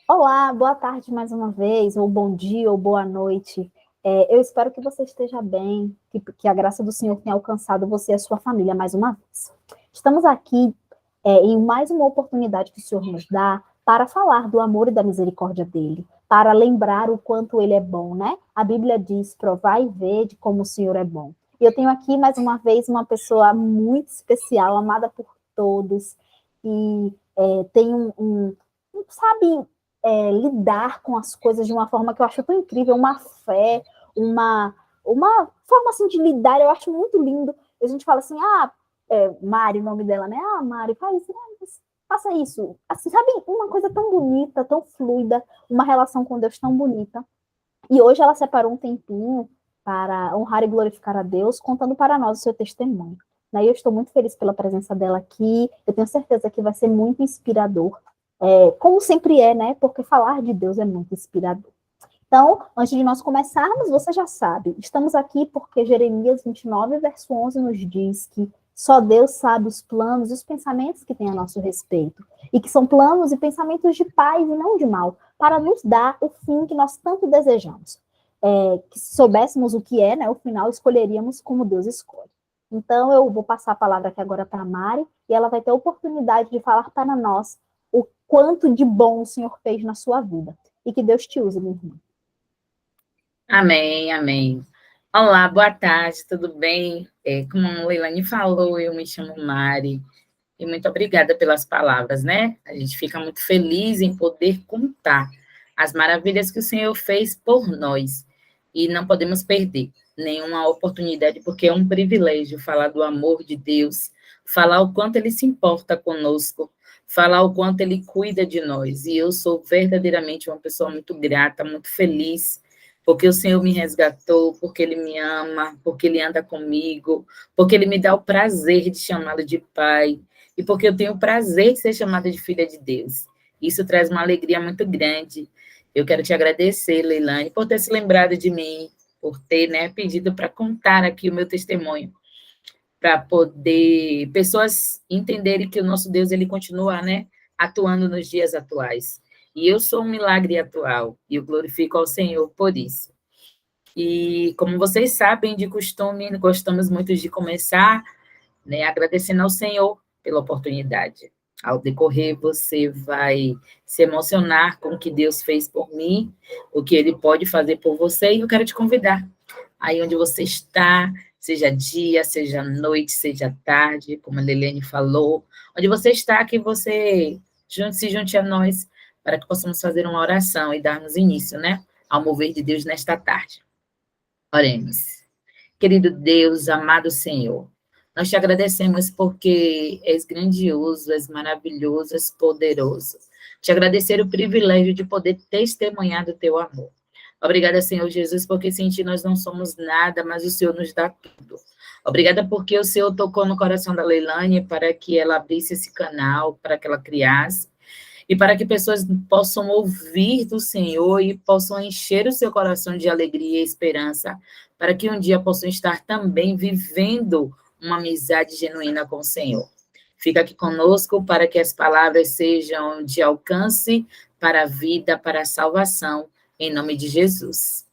Olá, boa tarde mais uma vez, ou bom dia, ou boa noite. Eu espero que você esteja bem, que a graça do Senhor tenha alcançado você e a sua família mais uma vez. Estamos aqui em mais uma oportunidade que o Senhor nos dá para falar do amor e da misericórdia dele, para lembrar o quanto ele é bom, né? A Bíblia diz: provai e vede como o Senhor é bom. E eu tenho aqui mais uma vez uma pessoa muito especial, amada por todos, e tem sabe, lidar com as coisas de uma forma que eu acho tão incrível, uma fé, uma forma assim de lidar, eu acho muito lindo. A gente fala assim, Mari, o nome dela, né? Ah, Mari, faz isso, faça isso. Assim, sabe, uma coisa tão bonita, tão fluida, uma relação com Deus tão bonita. E hoje ela separou um tempinho para honrar e glorificar a Deus, contando para nós o seu testemunho. Eu estou muito feliz pela presença dela aqui. Eu tenho certeza que vai ser muito inspirador, como sempre é, né? Porque falar de Deus é muito inspirador. Então, antes de nós começarmos, você já sabe, estamos aqui porque Jeremias 29, verso 11, nos diz que só Deus sabe os planos e os pensamentos que tem a nosso respeito, e que são planos e pensamentos de paz e não de mal, para nos dar o fim que nós tanto desejamos. Que se soubéssemos o que é, né, o final, escolheríamos como Deus escolhe. Então, eu vou passar a palavra aqui agora para a Mari, e ela vai ter a oportunidade de falar para nós o quanto de bom o Senhor fez na sua vida. E que Deus te use, minha irmã. Amém, amém. Olá, boa tarde, tudo bem? Como a Leilani falou, eu me chamo Mari, e muito obrigada pelas palavras, né? A gente fica muito feliz em poder contar as maravilhas que o Senhor fez por nós, e não podemos perder nenhuma oportunidade, porque é um privilégio falar do amor de Deus, falar o quanto Ele se importa conosco, falar o quanto Ele cuida de nós, e eu sou verdadeiramente uma pessoa muito grata, muito feliz, porque o Senhor me resgatou, porque Ele me ama, porque Ele anda comigo, porque Ele me dá o prazer de chamá-lo de Pai, e porque eu tenho o prazer de ser chamada de filha de Deus. Isso traz uma alegria muito grande. Eu quero te agradecer, Leilane, por ter se lembrado de mim, por ter, né, pedido para contar aqui o meu testemunho, para poder pessoas entenderem que o nosso Deus ele continua, né, atuando nos dias atuais. E eu sou um milagre atual, e eu glorifico ao Senhor por isso. E como vocês sabem, de costume, gostamos muito de começar, né, agradecendo ao Senhor pela oportunidade. Ao decorrer, você vai se emocionar com o que Deus fez por mim, o que Ele pode fazer por você, e eu quero te convidar. Aí onde você está, seja dia, seja noite, seja tarde, como a Lelene falou, onde você está, que você se junte a nós, para que possamos fazer uma oração e darmos início, né, ao mover de Deus nesta tarde. Oremos. Querido Deus, amado Senhor, nós te agradecemos porque és grandioso, és maravilhoso, és poderoso. Te agradecer o privilégio de poder testemunhar do teu amor. Obrigada, Senhor Jesus, porque sem ti nós não somos nada, mas o Senhor nos dá tudo. Obrigada porque o Senhor tocou no coração da Leilane para que ela abrisse esse canal, para que ela criasse, e para que pessoas possam ouvir do Senhor e possam encher o seu coração de alegria e esperança, para que um dia possam estar também vivendo uma amizade genuína com o Senhor. Fica aqui conosco para que as palavras sejam de alcance para a vida, para a salvação, em nome de Jesus.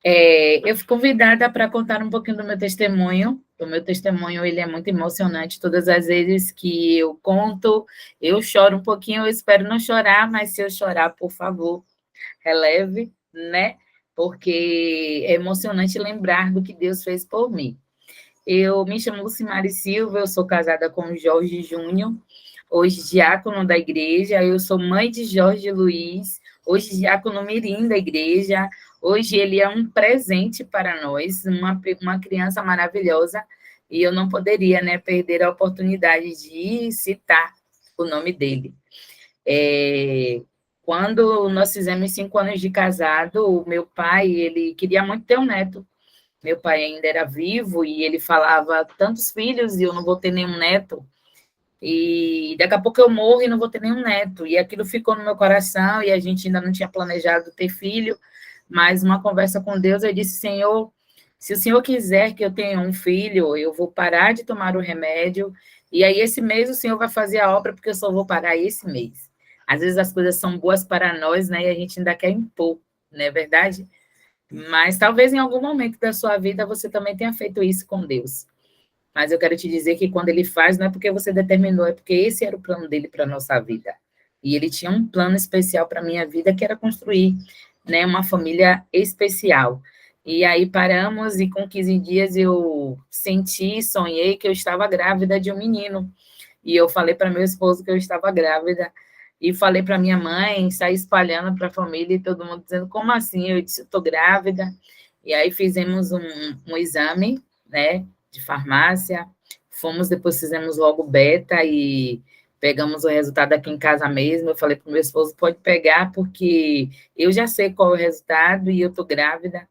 Eu fui convidada para contar um pouquinho do meu testemunho. O meu testemunho ele é muito emocionante. Todas as vezes que eu conto, eu choro um pouquinho. Eu espero não chorar, mas se eu chorar, por favor, releve, né? Porque é emocionante lembrar do que Deus fez por mim. Eu me chamo Lucimari Silva, eu sou casada com o Jorge Júnior, hoje diácono da igreja, eu sou mãe de Jorge Luiz, hoje diácono mirim da igreja, hoje ele é um presente para nós, uma criança maravilhosa, e eu não poderia, né, perder a oportunidade de citar o nome dele. Quando nós fizemos 5 anos de casado, o meu pai, ele queria muito ter um neto. Meu pai ainda era vivo e ele falava tantos filhos e eu não vou ter nenhum neto. E daqui a pouco eu morro e não vou ter nenhum neto. E aquilo ficou no meu coração e a gente ainda não tinha planejado ter filho. Mas uma conversa com Deus, eu disse, Senhor, se o Senhor quiser que eu tenha um filho, eu vou parar de tomar o remédio. E aí esse mês o Senhor vai fazer a obra porque eu só vou parar esse mês. às vezes as coisas são boas para nós, né? E a gente ainda quer impor, não é verdade? Mas talvez em algum momento da sua vida você também tenha feito isso com Deus. Mas eu quero te dizer que quando ele faz, não é porque você determinou, é porque esse era o plano dele para a nossa vida. E ele tinha um plano especial para a minha vida, que era construir, né, uma família especial. E aí paramos, e com 15 dias eu senti, sonhei que eu estava grávida de um menino. E eu falei para meu esposo que eu estava grávida, e falei para minha mãe, saí espalhando para a família, e todo mundo dizendo, como assim? Eu disse, estou grávida. E aí fizemos um exame, né, de farmácia, depois fizemos logo beta, e pegamos o resultado aqui em casa mesmo. Eu falei para o meu esposo, pode pegar, porque eu já sei qual é o resultado, e eu estou grávida.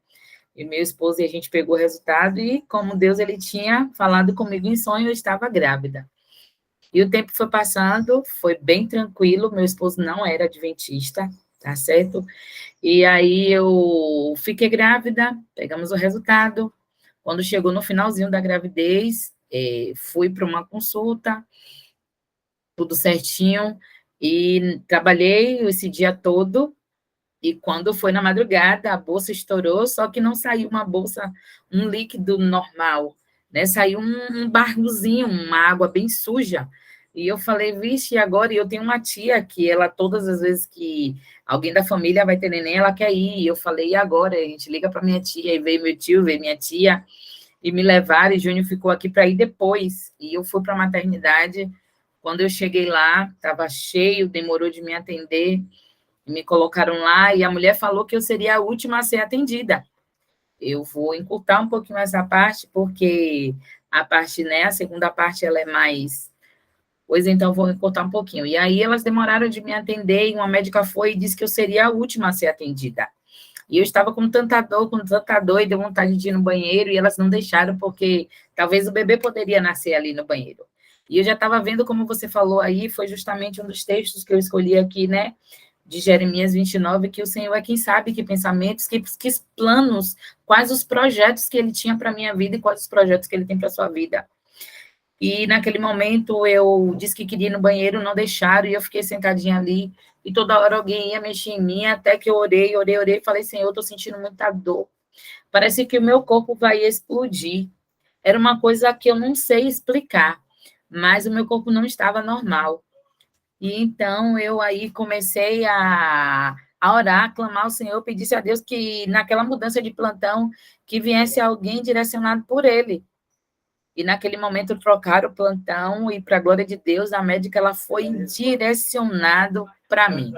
E meu esposo, e a gente pegou o resultado, e como Deus, ele tinha falado comigo em sonho, eu estava grávida. E o tempo foi passando, foi bem tranquilo, meu esposo não era adventista, tá certo? E aí eu fiquei grávida, pegamos o resultado. Quando chegou no finalzinho da gravidez, fui para uma consulta, tudo certinho, e trabalhei esse dia todo, e quando foi na madrugada, a bolsa estourou, só que não saiu uma bolsa, um líquido normal, né? Saiu um barrozinho, uma água bem suja. E eu falei, vixe, e agora? E eu tenho uma tia que ela, todas as vezes que alguém da família vai ter neném, ela quer ir. E eu falei, e agora? A gente liga para minha tia, e veio meu tio, veio minha tia, e me levaram, e Júnior ficou aqui para ir depois. E eu fui para a maternidade. Quando eu cheguei lá, estava cheio, demorou de me atender, me colocaram lá, e a mulher falou que eu seria a última a ser atendida. Eu vou encurtar um pouquinho essa parte, porque a parte, né, a segunda parte, ela é mais... Pois então, vou encurtar um pouquinho. E aí, elas demoraram de me atender, e uma médica foi e disse que eu seria a última a ser atendida. E eu estava com tanta dor, e deu vontade de ir no banheiro, e elas não deixaram, porque talvez o bebê poderia nascer ali no banheiro. E eu já estava vendo, como você falou aí, foi justamente um dos textos que eu escolhi aqui, né, de Jeremias 29, que o Senhor é quem sabe que pensamentos, que planos, quais os projetos que ele tinha para a minha vida e quais os projetos que ele tem para a sua vida. E naquele momento eu disse que queria ir no banheiro, não deixaram, e eu fiquei sentadinha ali, e toda hora alguém ia mexer em mim, até que eu orei, e falei, Senhor, eu estou sentindo muita dor. Parece que o meu corpo vai explodir. Era uma coisa que eu não sei explicar, mas o meu corpo não estava normal. E então eu aí comecei a orar, a clamar ao Senhor, pedisse a Deus que naquela mudança de plantão, que viesse alguém direcionado por ele. E naquele momento trocaram o plantão, e para a glória de Deus, a médica ela foi direcionada para mim.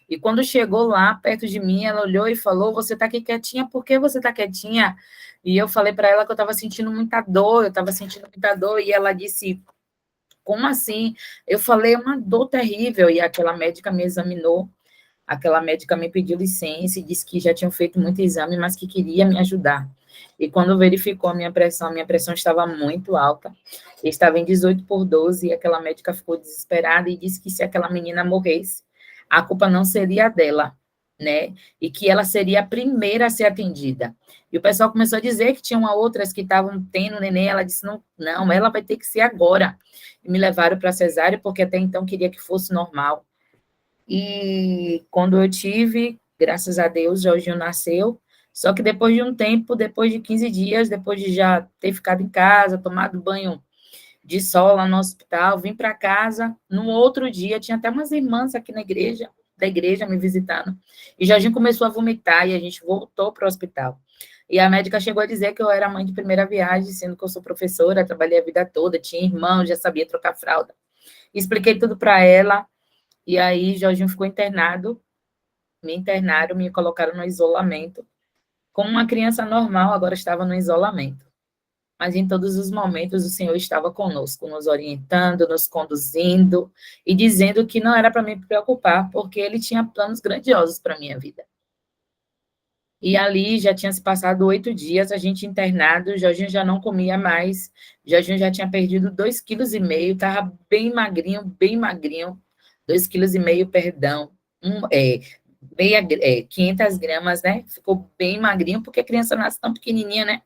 E quando chegou lá perto de mim, ela olhou e falou, você está aqui quietinha, por que você está quietinha? E eu falei para ela que eu estava sentindo muita dor, e ela disse, como assim? Eu falei, é uma dor terrível, e aquela médica me examinou, aquela médica me pediu licença e disse que já tinham feito muito exame, mas que queria me ajudar. E quando verificou a minha pressão estava muito alta, estava em 18/12, e aquela médica ficou desesperada e disse que se aquela menina morresse, a culpa não seria dela, né? E que ela seria a primeira a ser atendida. E o pessoal começou a dizer que tinham outras que estavam tendo neném, ela disse, não, não, ela vai ter que ser agora. E me levaram para a cesárea, porque até então queria que fosse normal. E quando eu tive, graças a Deus, Jorginho nasceu, só que depois de um tempo, depois de 15 dias, depois de já ter ficado em casa, tomado banho de sol lá no hospital, vim para casa, no outro dia, tinha até umas irmãs aqui da igreja me visitando, e Jorginho começou a vomitar, e a gente voltou para o hospital. E a médica chegou a dizer que eu era mãe de primeira viagem, sendo que eu sou professora, trabalhei a vida toda, tinha irmão, já sabia trocar fralda. Expliquei tudo para ela, e aí Jorginho ficou internado, me internaram, me colocaram no isolamento. Como uma criança normal, agora estava no isolamento. Mas em todos os momentos o Senhor estava conosco, nos orientando, nos conduzindo e dizendo que não era para me preocupar, porque Ele tinha planos grandiosos para a minha vida. E ali já tinha se passado 8 dias, a gente internado, Jorginho já não comia mais, Jorginho já tinha perdido 2,5 kg, estava bem magrinho, 2,5 kg, perdão, 500 gramas, né? Ficou bem magrinho, porque a criança nasce tão pequenininha, né?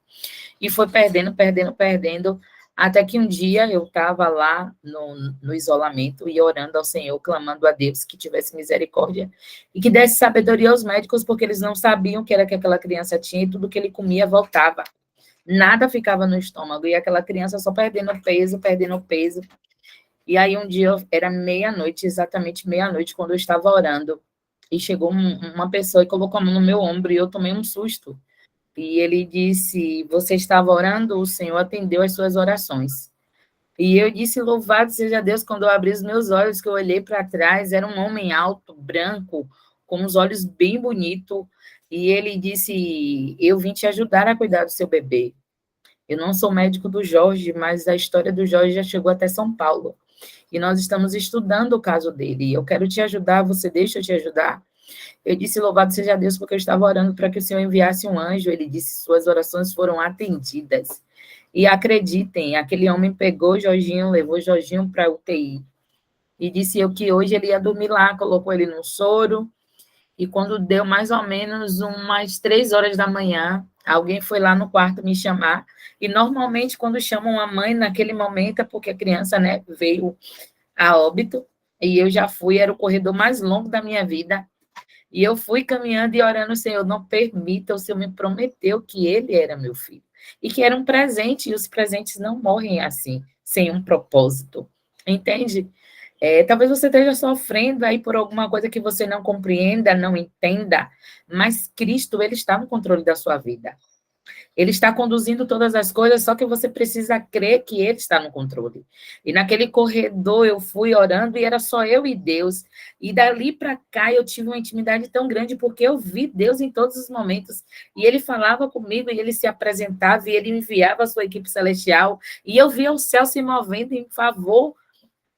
E foi perdendo. Até que um dia eu estava lá no isolamento e orando ao Senhor, clamando a Deus que tivesse misericórdia e que desse sabedoria aos médicos, porque eles não sabiam o que era que aquela criança tinha e tudo que ele comia voltava. Nada ficava no estômago e aquela criança só perdendo peso, perdendo peso. E aí um dia era meia-noite, exatamente meia-noite, quando eu estava orando. E chegou uma pessoa e colocou a mão no meu ombro e eu tomei um susto. E ele disse: Você estava orando, o Senhor atendeu as suas orações. E eu disse: Louvado seja Deus. Quando eu abri os meus olhos, que eu olhei para trás, era um homem alto, branco, com os olhos bem bonitos. E ele disse: Eu vim te ajudar a cuidar do seu bebê. Eu não sou médico do Jorge, mas a história do Jorge já chegou até São Paulo. E nós estamos estudando o caso dele. Eu quero te ajudar, você deixa eu te ajudar? Eu disse: Louvado seja Deus, porque eu estava orando para que o Senhor enviasse um anjo. Ele disse: Suas orações foram atendidas. E acreditem, aquele homem pegou o Jorginho, levou o Jorginho para a UTI. E disse eu que hoje ele ia dormir lá, colocou ele no soro. E quando deu mais ou menos umas 3 horas da manhã, alguém foi lá no quarto me chamar. E normalmente, quando chamam a mãe naquele momento, é porque a criança, né, veio a óbito. E eu já fui, era o corredor mais longo da minha vida. E eu fui caminhando e orando: Senhor, não permita, o Senhor me prometeu que ele era meu filho. E que era um presente, e os presentes não morrem assim, sem um propósito. Entende? Talvez você esteja sofrendo aí por alguma coisa que você não compreenda, não entenda, mas Cristo, ele está no controle da sua vida. Ele está conduzindo todas as coisas, só que você precisa crer que ele está no controle. E naquele corredor eu fui orando e era só eu e Deus. E dali para cá eu tive uma intimidade tão grande porque eu vi Deus em todos os momentos. E ele falava comigo e ele se apresentava e ele enviava a sua equipe celestial. E eu via o céu se movendo em favor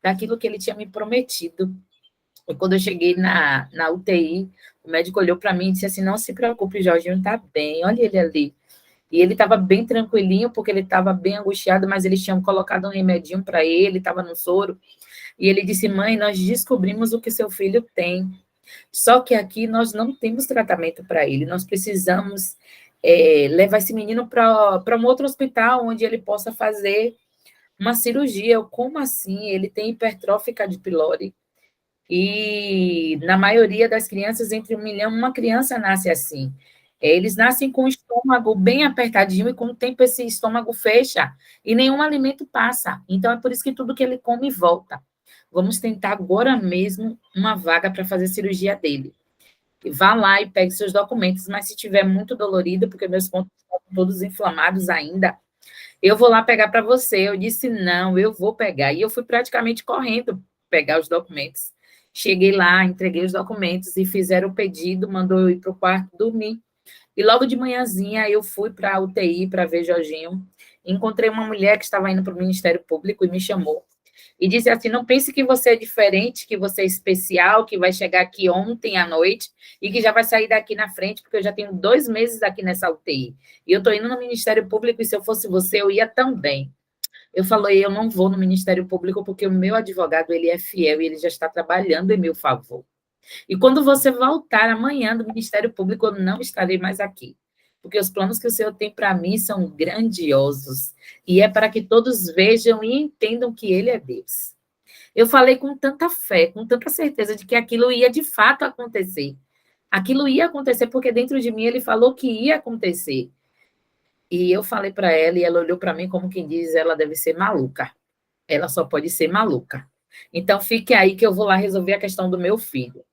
daquilo que ele tinha me prometido. E quando eu cheguei na UTI, o médico olhou para mim e disse assim: Não se preocupe, Jorginho está bem, olha ele ali. E ele estava bem tranquilinho, porque ele estava bem angustiado, mas eles tinham colocado um remedinho para ele, estava no soro. E ele disse: Mãe, nós descobrimos o que seu filho tem. Só que aqui nós não temos tratamento para ele. Nós precisamos levar esse menino para um outro hospital, onde ele possa fazer uma cirurgia. Eu: Como assim? Ele tem hipertrófica de pylori. E na maioria das crianças, entre 1 milhão, uma criança nasce assim. Eles nascem com o estômago bem apertadinho e com o tempo esse estômago fecha e nenhum alimento passa. Então é por isso que tudo que ele come volta. Vamos tentar agora mesmo uma vaga para fazer cirurgia dele. Vá lá e pegue seus documentos, mas se tiver muito dolorido, porque meus pontos estão todos inflamados ainda, eu vou lá pegar para você. Eu disse: Não, eu vou pegar. E eu fui praticamente correndo pegar os documentos. Cheguei lá, entreguei os documentos e fizeram o pedido, mandou eu ir para o quarto dormir. E logo de manhãzinha eu fui para a UTI para ver Jorginho. Encontrei uma mulher que estava indo para o Ministério Público e me chamou. E disse assim: Não pense que você é diferente, que você é especial, que vai chegar aqui ontem à noite e que já vai sair daqui na frente, porque eu já tenho 2 meses aqui nessa UTI. E eu estou indo no Ministério Público e se eu fosse você, eu ia também. Eu falei: Eu não vou no Ministério Público porque o meu advogado, ele é fiel e ele já está trabalhando em meu favor. E quando você voltar amanhã do Ministério Público, eu não estarei mais aqui. Porque os planos que o Senhor tem para mim são grandiosos. E é para que todos vejam e entendam que Ele é Deus. Eu falei com tanta fé, com tanta certeza de que aquilo ia de fato acontecer. Aquilo ia acontecer porque dentro de mim Ele falou que ia acontecer. E eu falei para ela e ela olhou para mim como quem diz: Ela deve ser maluca. Ela só pode ser maluca. Então fique aí que eu vou lá resolver a questão do meu filho.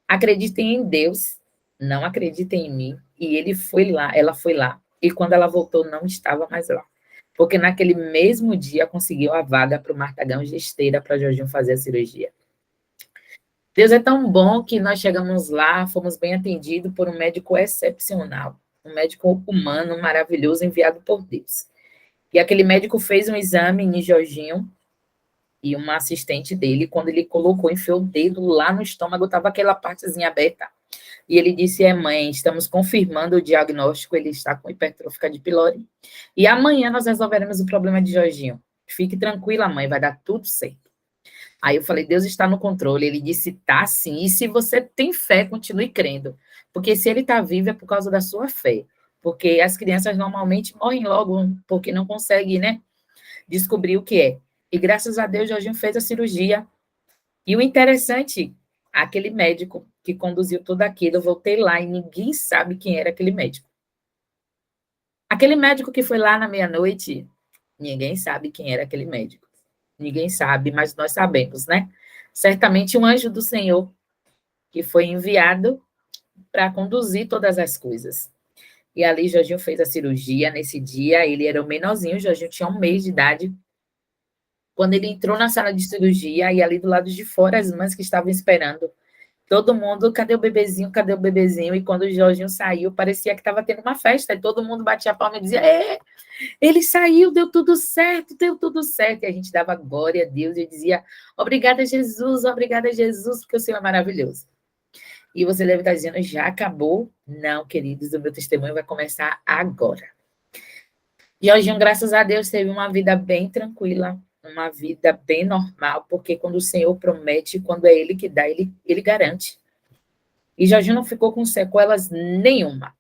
Acreditem em Deus, não acreditem em mim. E ele foi lá, ela foi lá. E quando ela voltou, não estava mais lá. Porque naquele mesmo dia conseguiu a vaga para o Martagão de Esteira para Jorginho fazer a cirurgia. Deus é tão bom que nós chegamos lá, fomos bem atendidos por um médico excepcional, um médico humano maravilhoso enviado por Deus. E aquele médico fez um exame em Jorginho e uma assistente dele, quando ele colocou, enfiou o dedo lá no estômago, estava aquela partezinha aberta. E ele disse: Mãe, estamos confirmando o diagnóstico, ele está com hipertrófica de pylori. E amanhã nós resolveremos o problema de Jorginho. Fique tranquila, mãe, vai dar tudo certo. Aí eu falei: Deus está no controle. Ele disse: Tá sim. E se você tem fé, continue crendo. Porque se ele está vivo é por causa da sua fé. Porque as crianças normalmente morrem logo porque não conseguem, né? descobri o que é. E graças a Deus, Jorginho fez a cirurgia. E o interessante, aquele médico que conduziu tudo aquilo, eu voltei lá e ninguém sabe quem era aquele médico. Aquele médico que foi lá na meia-noite, ninguém sabe quem era aquele médico. Ninguém sabe, mas nós sabemos, né? Certamente um anjo do Senhor que foi enviado para conduzir todas as coisas. E ali Jorginho fez a cirurgia nesse dia, ele era o menorzinho, Jorginho tinha 1 mês de idade. Quando ele entrou na sala de cirurgia, e ali do lado de fora, as mães que estavam esperando, todo mundo, cadê o bebezinho, cadê o bebezinho? E quando o Jorginho saiu, parecia que estava tendo uma festa, e todo mundo batia a palma e dizia, ele saiu, deu tudo certo, deu tudo certo. E a gente dava glória a Deus, e dizia, obrigada, Jesus, porque o Senhor é maravilhoso. E você deve estar dizendo, já acabou? Não, queridos, o meu testemunho vai começar agora. Jorginho, graças a Deus, teve uma vida bem tranquila, uma vida bem normal, porque quando o Senhor promete, quando é Ele que dá, Ele garante. E Jorginho não ficou com sequelas nenhuma.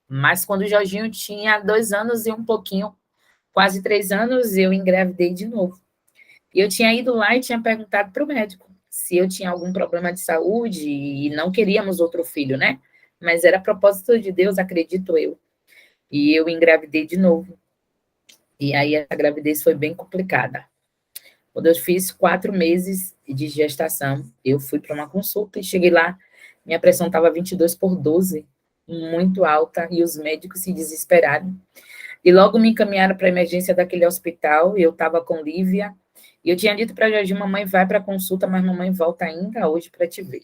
Mas quando o Jorginho tinha 2 anos e um pouquinho, quase 3 anos, eu engravidei de novo. E eu tinha ido lá e tinha perguntado para o médico se eu tinha algum problema de saúde e não queríamos outro filho, né? Mas era propósito de Deus, acredito eu. E eu engravidei de novo. E aí a gravidez foi bem complicada. Quando eu fiz 4 meses de gestação, eu fui para uma consulta e cheguei lá, minha pressão estava 22/12, muito alta, e os médicos se desesperaram. E logo me encaminharam para a emergência daquele hospital, eu estava com Lívia, e eu tinha dito para a Jorginho, mamãe vai para a consulta, mas mamãe volta ainda hoje para te ver.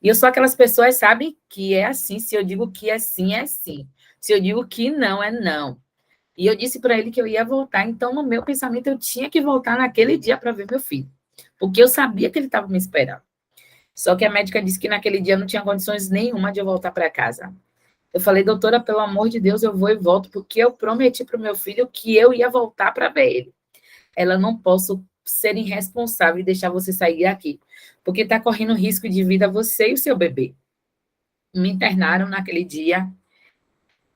E eu sou aquelas pessoas, sabe, que é assim, se eu digo que é sim, é sim. Se eu digo que não, é não. E eu disse para ele que eu ia voltar, então no meu pensamento eu tinha que voltar naquele dia para ver meu filho, porque eu sabia que ele estava me esperando. Só que a médica disse que naquele dia não tinha condições nenhuma de eu voltar para casa. Eu falei, doutora, pelo amor de Deus, eu vou e volto, porque eu prometi para o meu filho que eu ia voltar para ver ele. Ela, não posso ser irresponsável e deixar você sair aqui, porque está correndo risco de vida você e o seu bebê. Me internaram naquele dia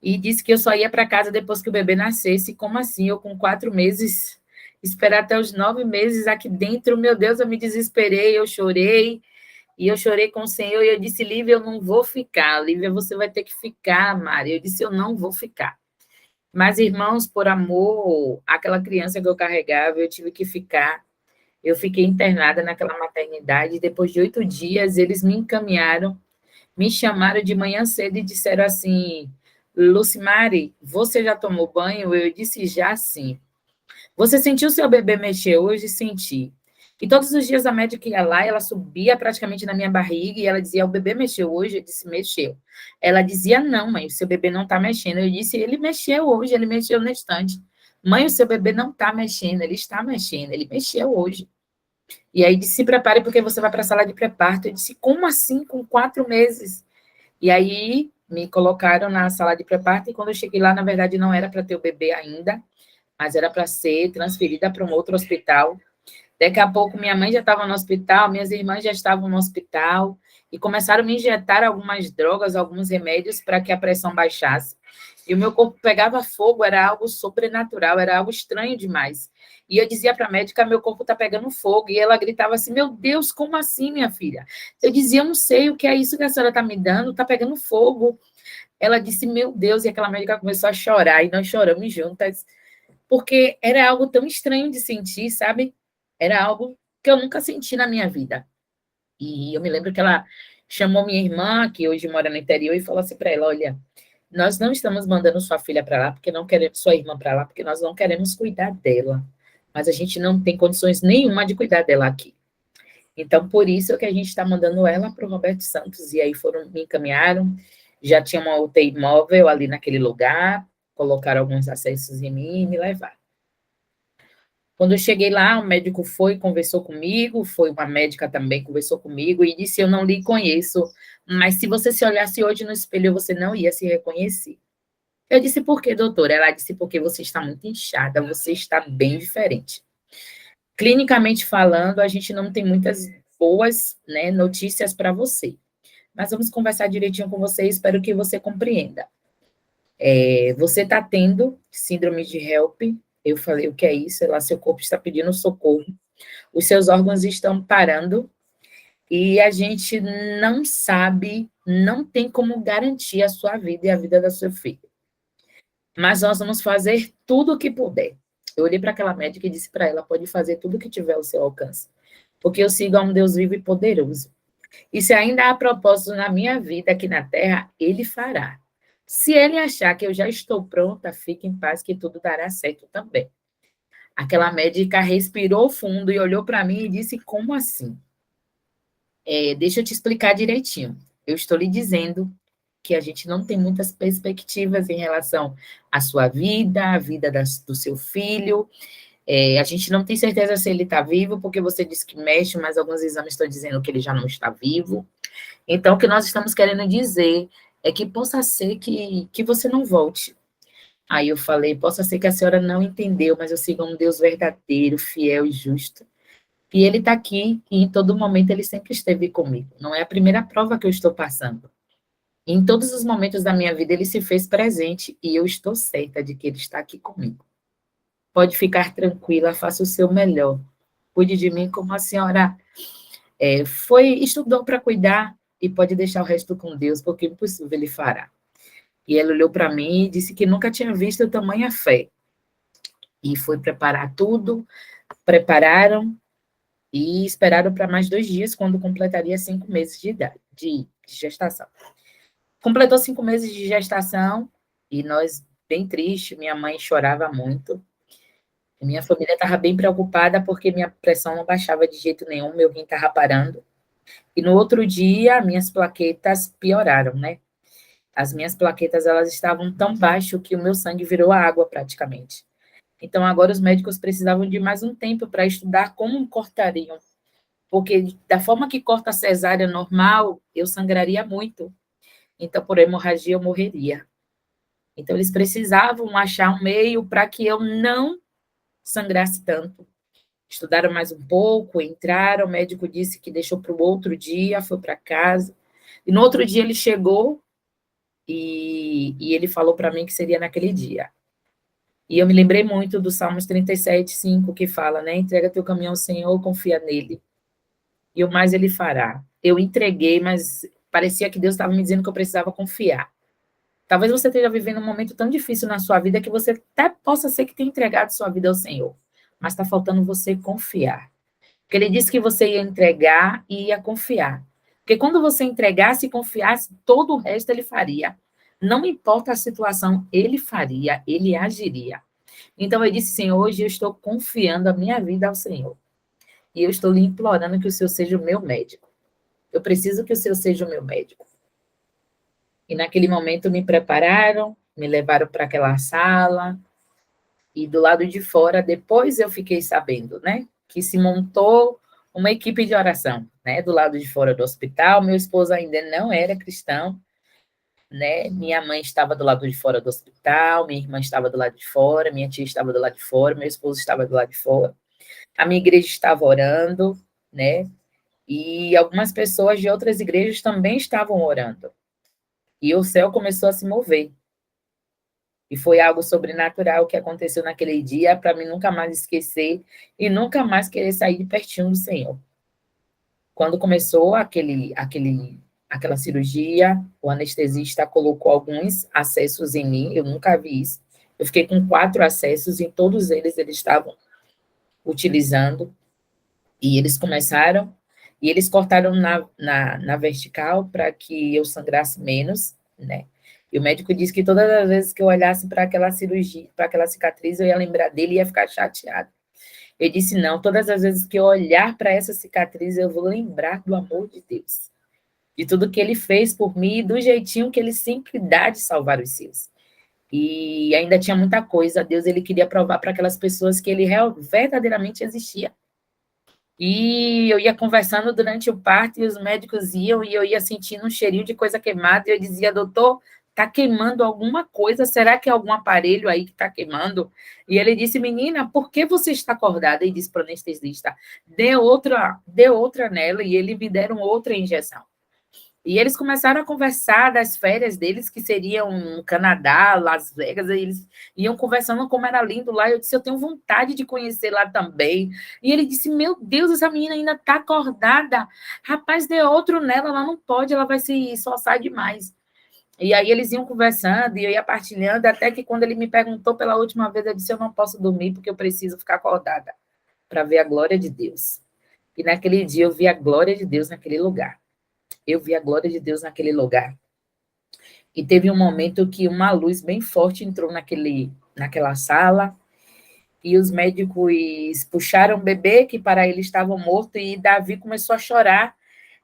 e disse que eu só ia para casa depois que o bebê nascesse. Como assim? Eu com 4 meses, esperar até os 9 meses aqui dentro, meu Deus, eu me desesperei, eu chorei, e eu chorei com o Senhor, e eu disse, Lívia, eu não vou ficar, Lívia, você vai ter que ficar, Mari. Eu disse, eu não vou ficar. Mas, irmãos, por amor àquela criança que eu carregava, eu tive que ficar. Eu fiquei internada naquela maternidade, e depois de 8 dias, eles me encaminharam, me chamaram de manhã cedo e disseram assim, Lucimari, você já tomou banho? Eu disse, já sim. Você sentiu seu bebê mexer hoje? Senti. E todos os dias a médica ia lá, ela subia praticamente na minha barriga e ela dizia, o bebê mexeu hoje? Eu disse, mexeu. Ela dizia, não, mãe, o seu bebê não está mexendo. Eu disse, ele mexeu hoje, ele mexeu no instante. Mãe, o seu bebê não está mexendo, ele está mexendo, ele mexeu hoje. E aí disse, se prepare porque você vai para a sala de pré-parto. Eu disse, como assim, com 4 meses? E aí me colocaram na sala de pré-parto e quando eu cheguei lá, na verdade, não era para ter o bebê ainda, mas era para ser transferida para um outro hospital. Daqui a pouco, minha mãe já estava no hospital, minhas irmãs já estavam no hospital, e começaram a me injetar algumas drogas, alguns remédios para que a pressão baixasse. E o meu corpo pegava fogo, era algo sobrenatural, era algo estranho demais. E eu dizia para a médica, meu corpo está pegando fogo, e ela gritava assim, meu Deus, como assim, minha filha? Eu dizia, eu não sei o que é isso que a senhora está me dando, está pegando fogo. Ela disse, meu Deus, e aquela médica começou a chorar, e nós choramos juntas, porque era algo tão estranho de sentir, sabe? Era algo que eu nunca senti na minha vida. E eu me lembro que ela chamou minha irmã, que hoje mora no interior, e falou assim para ela, olha, nós não estamos mandando sua filha para lá, porque não queremos sua irmã para lá, porque nós não queremos cuidar dela. Mas a gente não tem condições nenhuma de cuidar dela aqui. Então, por isso que a gente está mandando ela para o Roberto Santos. E aí me encaminharam, já tinha uma UTI móvel ali naquele lugar, colocaram alguns acessos em mim e me levaram. Quando eu cheguei lá, o médico foi, conversou comigo, foi uma médica também, conversou comigo e disse, eu não lhe conheço, mas se você se olhasse hoje no espelho, você não ia se reconhecer. Eu disse, por quê, doutora? Ela disse, porque você está muito inchada, você está bem diferente. Clinicamente falando, a gente não tem muitas boas, né, notícias para você, mas vamos conversar direitinho com você e espero que você compreenda. Você está tendo síndrome de HELP, Eu falei, o que é isso? Ela, seu corpo está pedindo socorro, os seus órgãos estão parando, e a gente não sabe, não tem como garantir a sua vida e a vida da sua filha. Mas nós vamos fazer tudo o que puder. Eu olhei para aquela médica e disse para ela, pode fazer tudo o que tiver ao seu alcance, porque eu sigo a um Deus vivo e poderoso. E se ainda há propósito na minha vida aqui na Terra, Ele fará. Se Ele achar que eu já estou pronta, fique em paz que tudo dará certo também. Aquela médica respirou fundo e olhou para mim e disse, como assim? Deixa eu te explicar direitinho. Eu estou lhe dizendo que a gente não tem muitas perspectivas em relação à sua vida, à vida do seu filho. A gente não tem certeza se ele está vivo, porque você disse que mexe, mas alguns exames estão dizendo que ele já não está vivo. Então, o que nós estamos querendo dizer é que possa ser que você não volte. Aí eu falei, possa ser que a senhora não entendeu, mas eu sigo um Deus verdadeiro, fiel e justo. E ele está aqui, e em todo momento ele sempre esteve comigo. Não é a primeira prova que eu estou passando. Em todos os momentos da minha vida, ele se fez presente, e eu estou certa de que ele está aqui comigo. Pode ficar tranquila, faça o seu melhor. Cuide de mim como a senhora estudou para cuidar, e pode deixar o resto com Deus, porque impossível ele fará. E ela olhou para mim e disse que nunca tinha visto tamanha fé. E foi preparar tudo, prepararam, e esperaram para mais 2 dias, quando completaria 5 meses de idade, de gestação. Completou 5 meses de gestação, e nós, bem tristes, minha mãe chorava muito, e minha família estava bem preocupada, porque minha pressão não baixava de jeito nenhum, meu rim estava parando, e no outro dia, minhas plaquetas pioraram, né? As minhas plaquetas, elas estavam tão baixo que o meu sangue virou água, praticamente. Então, agora os médicos precisavam de mais um tempo para estudar como cortariam, porque da forma que corta a cesárea normal, eu sangraria muito. Então, por hemorragia, eu morreria. Então, eles precisavam achar um meio para que eu não sangrasse tanto. Estudaram mais um pouco, entraram, o médico disse que deixou para o outro dia, foi para casa. E no outro dia ele chegou e ele falou para mim que seria naquele dia. E eu me lembrei muito do Salmos 37:5, que fala, né? Entrega teu caminho ao Senhor, confia nele, e o mais ele fará. Eu entreguei, mas parecia que Deus estava me dizendo que eu precisava confiar. Talvez você esteja vivendo um momento tão difícil na sua vida que você até possa ser que tenha entregado sua vida ao Senhor, mas está faltando você confiar. Porque ele disse que você ia entregar e ia confiar. Porque quando você entregasse e confiasse, todo o resto ele faria. Não importa a situação, ele faria, ele agiria. Então eu disse, Senhor, hoje eu estou confiando a minha vida ao Senhor. E eu estou lhe implorando que o Senhor seja o meu médico. Eu preciso que o Senhor seja o meu médico. E naquele momento me prepararam, me levaram para aquela sala, e do lado de fora, depois eu fiquei sabendo, né, que se montou uma equipe de oração, né, do lado de fora do hospital. Meu esposo ainda não era cristão, né, minha mãe estava do lado de fora do hospital, minha irmã estava do lado de fora, minha tia estava do lado de fora, meu esposo estava do lado de fora, a minha igreja estava orando, né, e algumas pessoas de outras igrejas também estavam orando. E o céu começou a se mover. E foi algo sobrenatural que aconteceu naquele dia, para mim nunca mais esquecer e nunca mais querer sair de pertinho do Senhor. Quando começou aquela cirurgia, o anestesista colocou alguns acessos em mim, eu nunca vi isso. Eu fiquei com 4 acessos, e todos eles estavam utilizando, e eles começaram, e eles cortaram na vertical para que eu sangrasse menos, né? E o médico disse que todas as vezes que eu olhasse para aquela cirurgia, para aquela cicatriz, eu ia lembrar dele e ia ficar chateada. Eu disse, não, todas as vezes que eu olhar para essa cicatriz, eu vou lembrar do amor de Deus, de tudo que ele fez por mim e do jeitinho que ele sempre dá de salvar os seus. E ainda tinha muita coisa. Deus, ele queria provar para aquelas pessoas que ele verdadeiramente existia. E eu ia conversando durante o parto, e os médicos iam, e eu ia sentindo um cheirinho de coisa queimada, e eu dizia, doutor, está queimando alguma coisa, será que é algum aparelho aí que está queimando? E ele disse, menina, por que você está acordada? E disse para o anestesista, dê outra nela, e eles me deram outra injeção. E eles começaram a conversar das férias deles, que seriam no Canadá, Las Vegas, e eles iam conversando como era lindo lá. Eu disse, eu tenho vontade de conhecer lá também. E ele disse, meu Deus, essa menina ainda está acordada. Rapaz, dê outro nela, ela não pode, ela vai se esforçar demais. E aí eles iam conversando e eu ia partilhando, até que quando ele me perguntou pela última vez, eu disse, eu não posso dormir porque eu preciso ficar acordada para ver a glória de Deus. E naquele dia eu vi a glória de Deus naquele lugar. Eu vi a glória de Deus naquele lugar. E teve um momento que uma luz bem forte entrou naquela sala, e os médicos puxaram o bebê, que para ele estava morto, e Davi começou a chorar.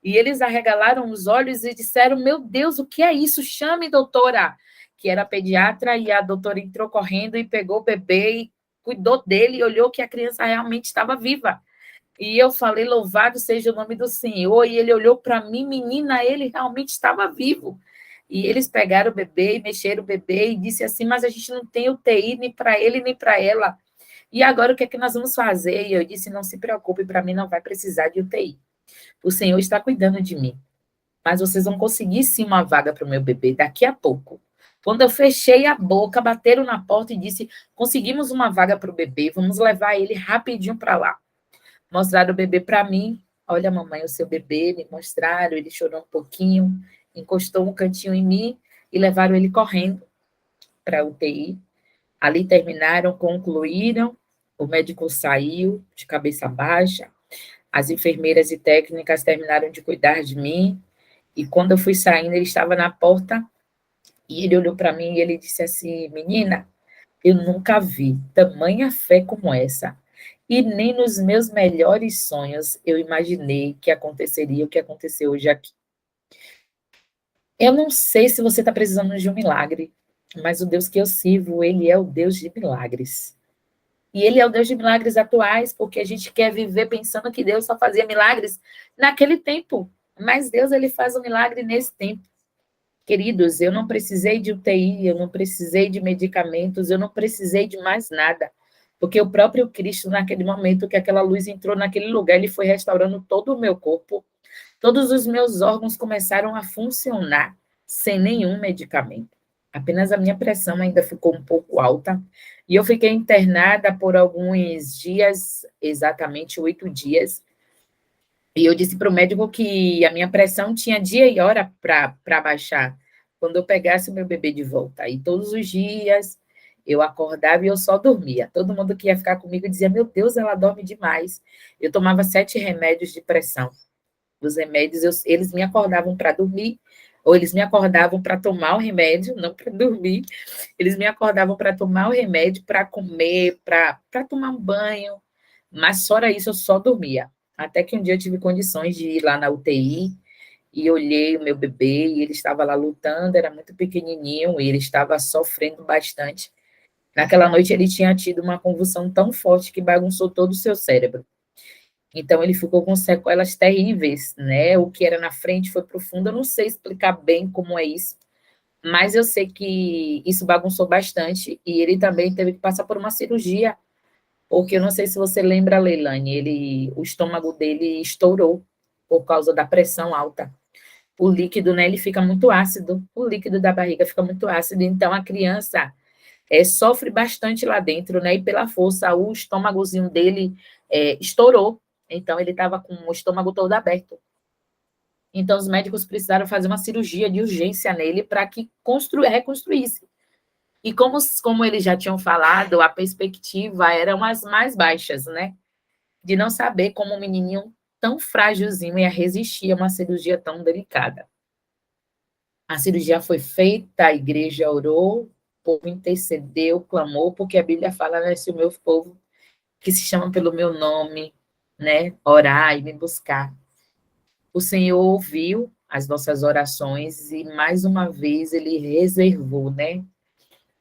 E eles arregalaram os olhos e disseram, meu Deus, o que é isso? Chame, doutora, que era pediatra, e a doutora entrou correndo e pegou o bebê e cuidou dele e olhou que a criança realmente estava viva. E eu falei, louvado seja o nome do Senhor. E ele olhou para mim, menina, ele realmente estava vivo. E eles pegaram o bebê e mexeram o bebê e disse assim, mas a gente não tem UTI nem para ele nem para ela. E agora o que é que nós vamos fazer? E eu disse, não se preocupe, para mim não vai precisar de UTI. O Senhor está cuidando de mim. Mas vocês vão conseguir sim uma vaga para o meu bebê daqui a pouco. Quando eu fechei a boca, bateram na porta e disse, conseguimos uma vaga para o bebê, vamos levar ele rapidinho para lá. Mostraram o bebê para mim. Olha, mamãe, o seu bebê, me mostraram. Ele chorou um pouquinho, encostou um cantinho em mim e levaram ele correndo para a UTI. Ali terminaram, concluíram. O médico saiu de cabeça baixa. As enfermeiras e técnicas terminaram de cuidar de mim. E quando eu fui saindo, ele estava na porta e ele olhou para mim e ele disse assim, menina, eu nunca vi tamanha fé como essa. E nem nos meus melhores sonhos eu imaginei que aconteceria o que aconteceu hoje aqui. Eu não sei se você está precisando de um milagre, mas o Deus que eu sirvo, ele é o Deus de milagres. E ele é o Deus de milagres atuais, porque a gente quer viver pensando que Deus só fazia milagres naquele tempo. Mas Deus, ele faz o milagre nesse tempo. Queridos, eu não precisei de UTI, eu não precisei de medicamentos, eu não precisei de mais nada. Porque o próprio Cristo, naquele momento que aquela luz entrou naquele lugar, ele foi restaurando todo o meu corpo. Todos os meus órgãos começaram a funcionar sem nenhum medicamento. Apenas a minha pressão ainda ficou um pouco alta. E eu fiquei internada por alguns dias, exatamente 8 dias. E eu disse para o médico que a minha pressão tinha dia e hora para baixar, quando eu pegasse o meu bebê de volta. E todos os dias eu acordava e eu só dormia. Todo mundo que ia ficar comigo dizia, meu Deus, ela dorme demais. Eu tomava 7 remédios de pressão. Os remédios, eles me acordavam para dormir, ou eles me acordavam para tomar o remédio, não para dormir. Eles me acordavam para tomar o remédio, para comer, para tomar um banho. Mas fora isso, eu só dormia. Até que um dia eu tive condições de ir lá na UTI e olhei o meu bebê e ele estava lá lutando, era muito pequenininho e ele estava sofrendo bastante. Naquela noite ele tinha tido uma convulsão tão forte que bagunçou todo o seu cérebro. Então ele ficou com sequelas terríveis, né? O que era na frente foi profundo, eu não sei explicar bem como é isso, mas eu sei que isso bagunçou bastante e ele também teve que passar por uma cirurgia, porque eu não sei se você lembra, Leilane, o estômago dele estourou por causa da pressão alta. O líquido, né, ele fica muito ácido, o líquido da barriga fica muito ácido, então a criança sofre bastante lá dentro, né, e pela força, o estômagozinho dele estourou, então ele estava com o estômago todo aberto. Então os médicos precisaram fazer uma cirurgia de urgência nele para que reconstruísse. E como eles já tinham falado, a perspectiva eram as mais baixas, né? De não saber como um menininho tão frágilzinho ia resistir a uma cirurgia tão delicada. A cirurgia foi feita, a igreja orou, o povo intercedeu, clamou, porque a Bíblia fala, né, se o meu povo, que se chama pelo meu nome, né, orar e me buscar. O Senhor ouviu as nossas orações e, mais uma vez, ele reservou, né,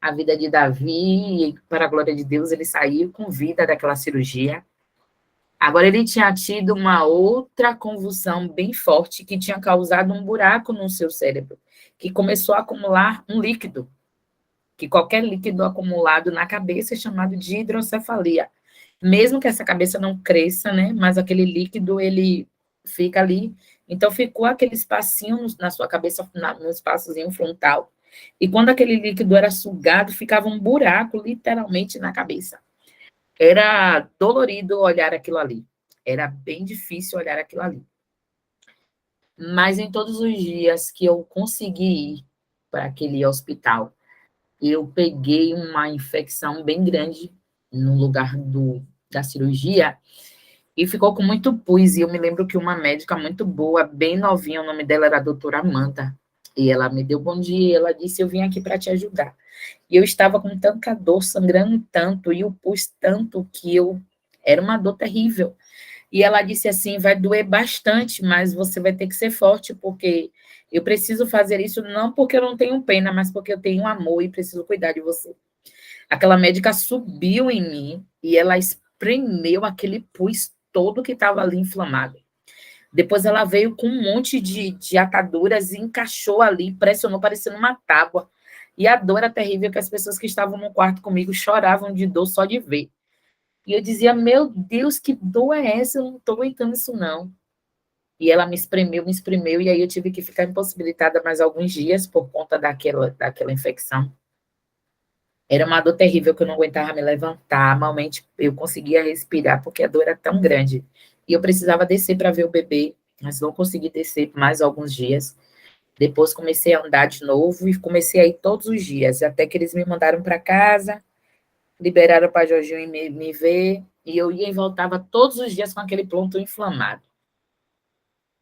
a vida de Davi, e, para a glória de Deus, ele saiu com vida daquela cirurgia. Agora, ele tinha tido uma outra convulsão bem forte que tinha causado um buraco no seu cérebro, que começou a acumular um líquido, que qualquer líquido acumulado na cabeça é chamado de hidrocefalia. Mesmo que essa cabeça não cresça, né, mas aquele líquido, ele fica ali Então, ficou aquele espacinho na sua cabeça, no espaçozinho frontal. E quando aquele líquido era sugado, ficava um buraco, literalmente, na cabeça. Era dolorido olhar aquilo ali. Era bem difícil olhar aquilo ali. Mas em todos os dias que eu consegui ir para aquele hospital, eu peguei uma infecção bem grande no lugar da cirurgia e ficou com muito pus. E eu me lembro que uma médica muito boa, bem novinha, o nome dela era a doutora Amanda, e ela me deu bom dia, e ela disse, eu vim aqui para te ajudar. E eu estava com tanta dor, sangrando tanto, e o pus tanto, que era uma dor terrível. E ela disse assim, vai doer bastante, mas você vai ter que ser forte, porque eu preciso fazer isso não porque eu não tenho pena, mas porque eu tenho amor e preciso cuidar de você. Aquela médica subiu em mim e ela espremeu aquele pus todo que estava ali inflamado. Depois ela veio com um monte de ataduras e encaixou ali, pressionou, parecendo uma tábua. E a dor era terrível, que as pessoas que estavam no quarto comigo choravam de dor só de ver. E eu dizia, meu Deus, que dor é essa? Eu não estou aguentando isso, não. E ela me espremeu, e aí eu tive que ficar impossibilitada mais alguns dias por conta daquela infecção. Era uma dor terrível que eu não aguentava me levantar, malmente eu conseguia respirar, porque a dor era tão grande. E eu precisava descer para ver o bebê, mas não consegui descer por mais alguns dias. Depois comecei a andar de novo e comecei a ir todos os dias, até que eles me mandaram para casa, liberaram para Jorginho me ver, e eu ia e voltava todos os dias com aquele ponto inflamado.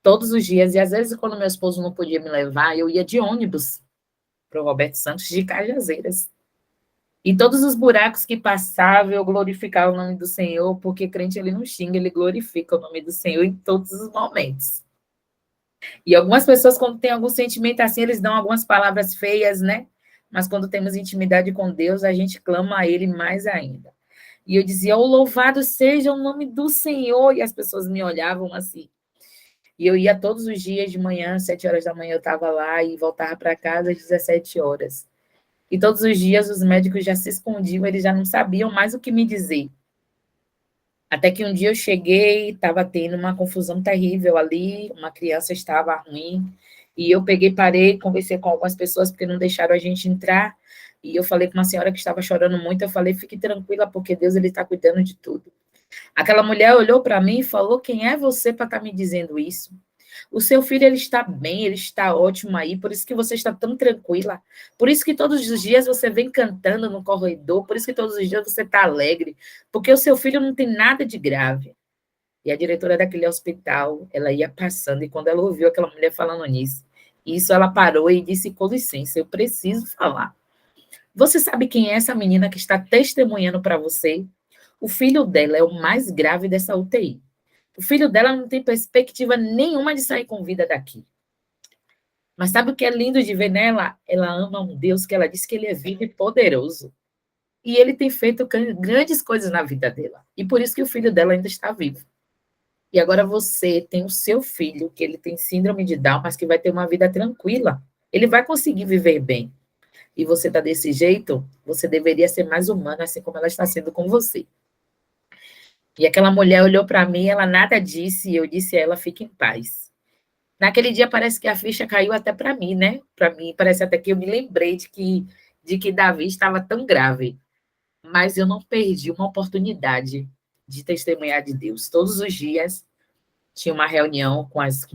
Todos os dias, e às vezes quando meu esposo não podia me levar, eu ia de ônibus para o Roberto Santos de Cajazeiras. E todos os buracos que passava, eu glorificava o nome do Senhor, porque crente ele não xinga, ele glorifica o nome do Senhor em todos os momentos. E algumas pessoas, quando tem algum sentimento assim, eles dão algumas palavras feias, né? Mas quando temos intimidade com Deus, a gente clama a Ele mais ainda. E eu dizia, oh, louvado seja o nome do Senhor, e as pessoas me olhavam assim. E eu ia todos os dias de manhã, 7 horas da manhã eu estava lá, e voltava para casa às 17 horas. E todos os dias os médicos já se escondiam, eles já não sabiam mais o que me dizer. Até que um dia eu cheguei, estava tendo uma confusão terrível ali, uma criança estava ruim, e eu peguei, parei, conversei com algumas pessoas, porque não deixaram a gente entrar, e eu falei com uma senhora que estava chorando muito, eu falei, fique tranquila, porque Deus está cuidando de tudo. Aquela mulher olhou para mim e falou, quem é você para estar me dizendo isso? O seu filho, ele está bem, ele está ótimo aí, por isso que você está tão tranquila. Por isso que todos os dias você vem cantando no corredor, por isso que todos os dias você está alegre, porque o seu filho não tem nada de grave. E a diretora daquele hospital, ela ia passando, e quando ela ouviu aquela mulher falando nisso, ela parou e disse, com licença, eu preciso falar. Você sabe quem é essa menina que está testemunhando para você? O filho dela é o mais grave dessa UTI. O filho dela não tem perspectiva nenhuma de sair com vida daqui. Mas sabe o que é lindo de ver nela? Ela ama um Deus que ela diz que ele é vivo e poderoso. E ele tem feito grandes coisas na vida dela. E por isso que o filho dela ainda está vivo. E agora você tem o seu filho, que ele tem síndrome de Down, mas que vai ter uma vida tranquila. Ele vai conseguir viver bem. E você está desse jeito, você deveria ser mais humana, assim como ela está sendo com você. E aquela mulher olhou para mim, ela nada disse, e eu disse a ela, fique em paz. Naquele dia parece que a ficha caiu até para mim, né? Para mim, parece até que eu me lembrei de que Davi estava tão grave. Mas eu não perdi uma oportunidade de testemunhar de Deus. Todos os dias tinha uma reunião com as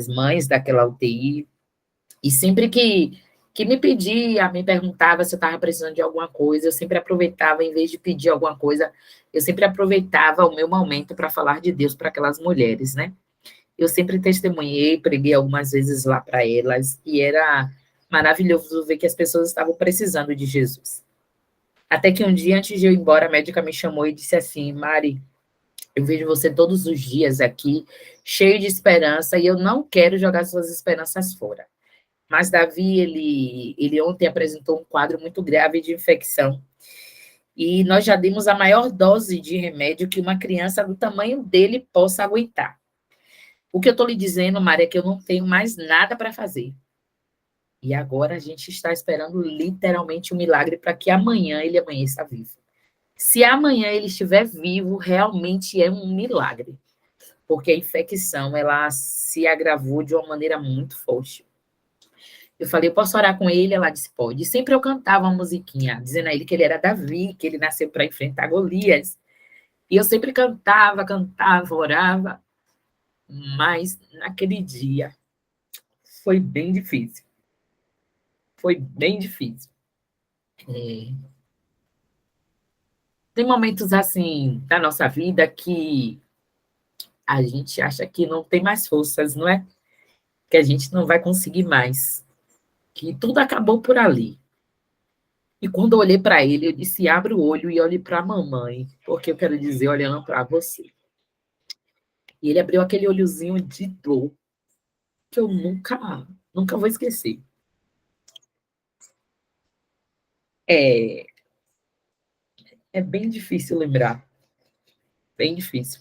mães daquela UTI, e sempre que me pedia, me perguntava se eu estava precisando de alguma coisa, eu sempre aproveitava, em vez de pedir alguma coisa, eu sempre aproveitava o meu momento para falar de Deus para aquelas mulheres, né? Eu sempre testemunhei, preguei algumas vezes lá para elas, e era maravilhoso ver que as pessoas estavam precisando de Jesus. Até que um dia, antes de eu ir embora, a médica me chamou e disse assim, Mari, eu vejo você todos os dias aqui, cheio de esperança, e eu não quero jogar suas esperanças fora. Mas Davi, ele ontem apresentou um quadro muito grave de infecção. E nós já demos a maior dose de remédio que uma criança do tamanho dele possa aguentar. O que eu estou lhe dizendo, Maria, é que eu não tenho mais nada para fazer. E agora a gente está esperando literalmente um milagre para que amanhã ele amanheça vivo. Se amanhã ele estiver vivo, realmente é um milagre. porque a infecção, ela se agravou de uma maneira muito forte. Eu falei, eu posso orar com ele? Ela disse, pode. E sempre eu cantava uma musiquinha, dizendo a ele que ele era Davi, que ele nasceu para enfrentar Golias. E eu sempre cantava, orava, mas naquele dia foi bem difícil. Foi bem difícil. Tem momentos assim da nossa vida que a gente acha que não tem mais forças, não é? Que a gente não vai conseguir mais, que tudo acabou por ali. E quando eu olhei para ele, eu disse: abre o olho e olhe para a mamãe, porque eu quero dizer, olhando para você. E ele abriu aquele olhozinho de dor que eu nunca vou esquecer. É, é bem difícil lembrar, bem difícil.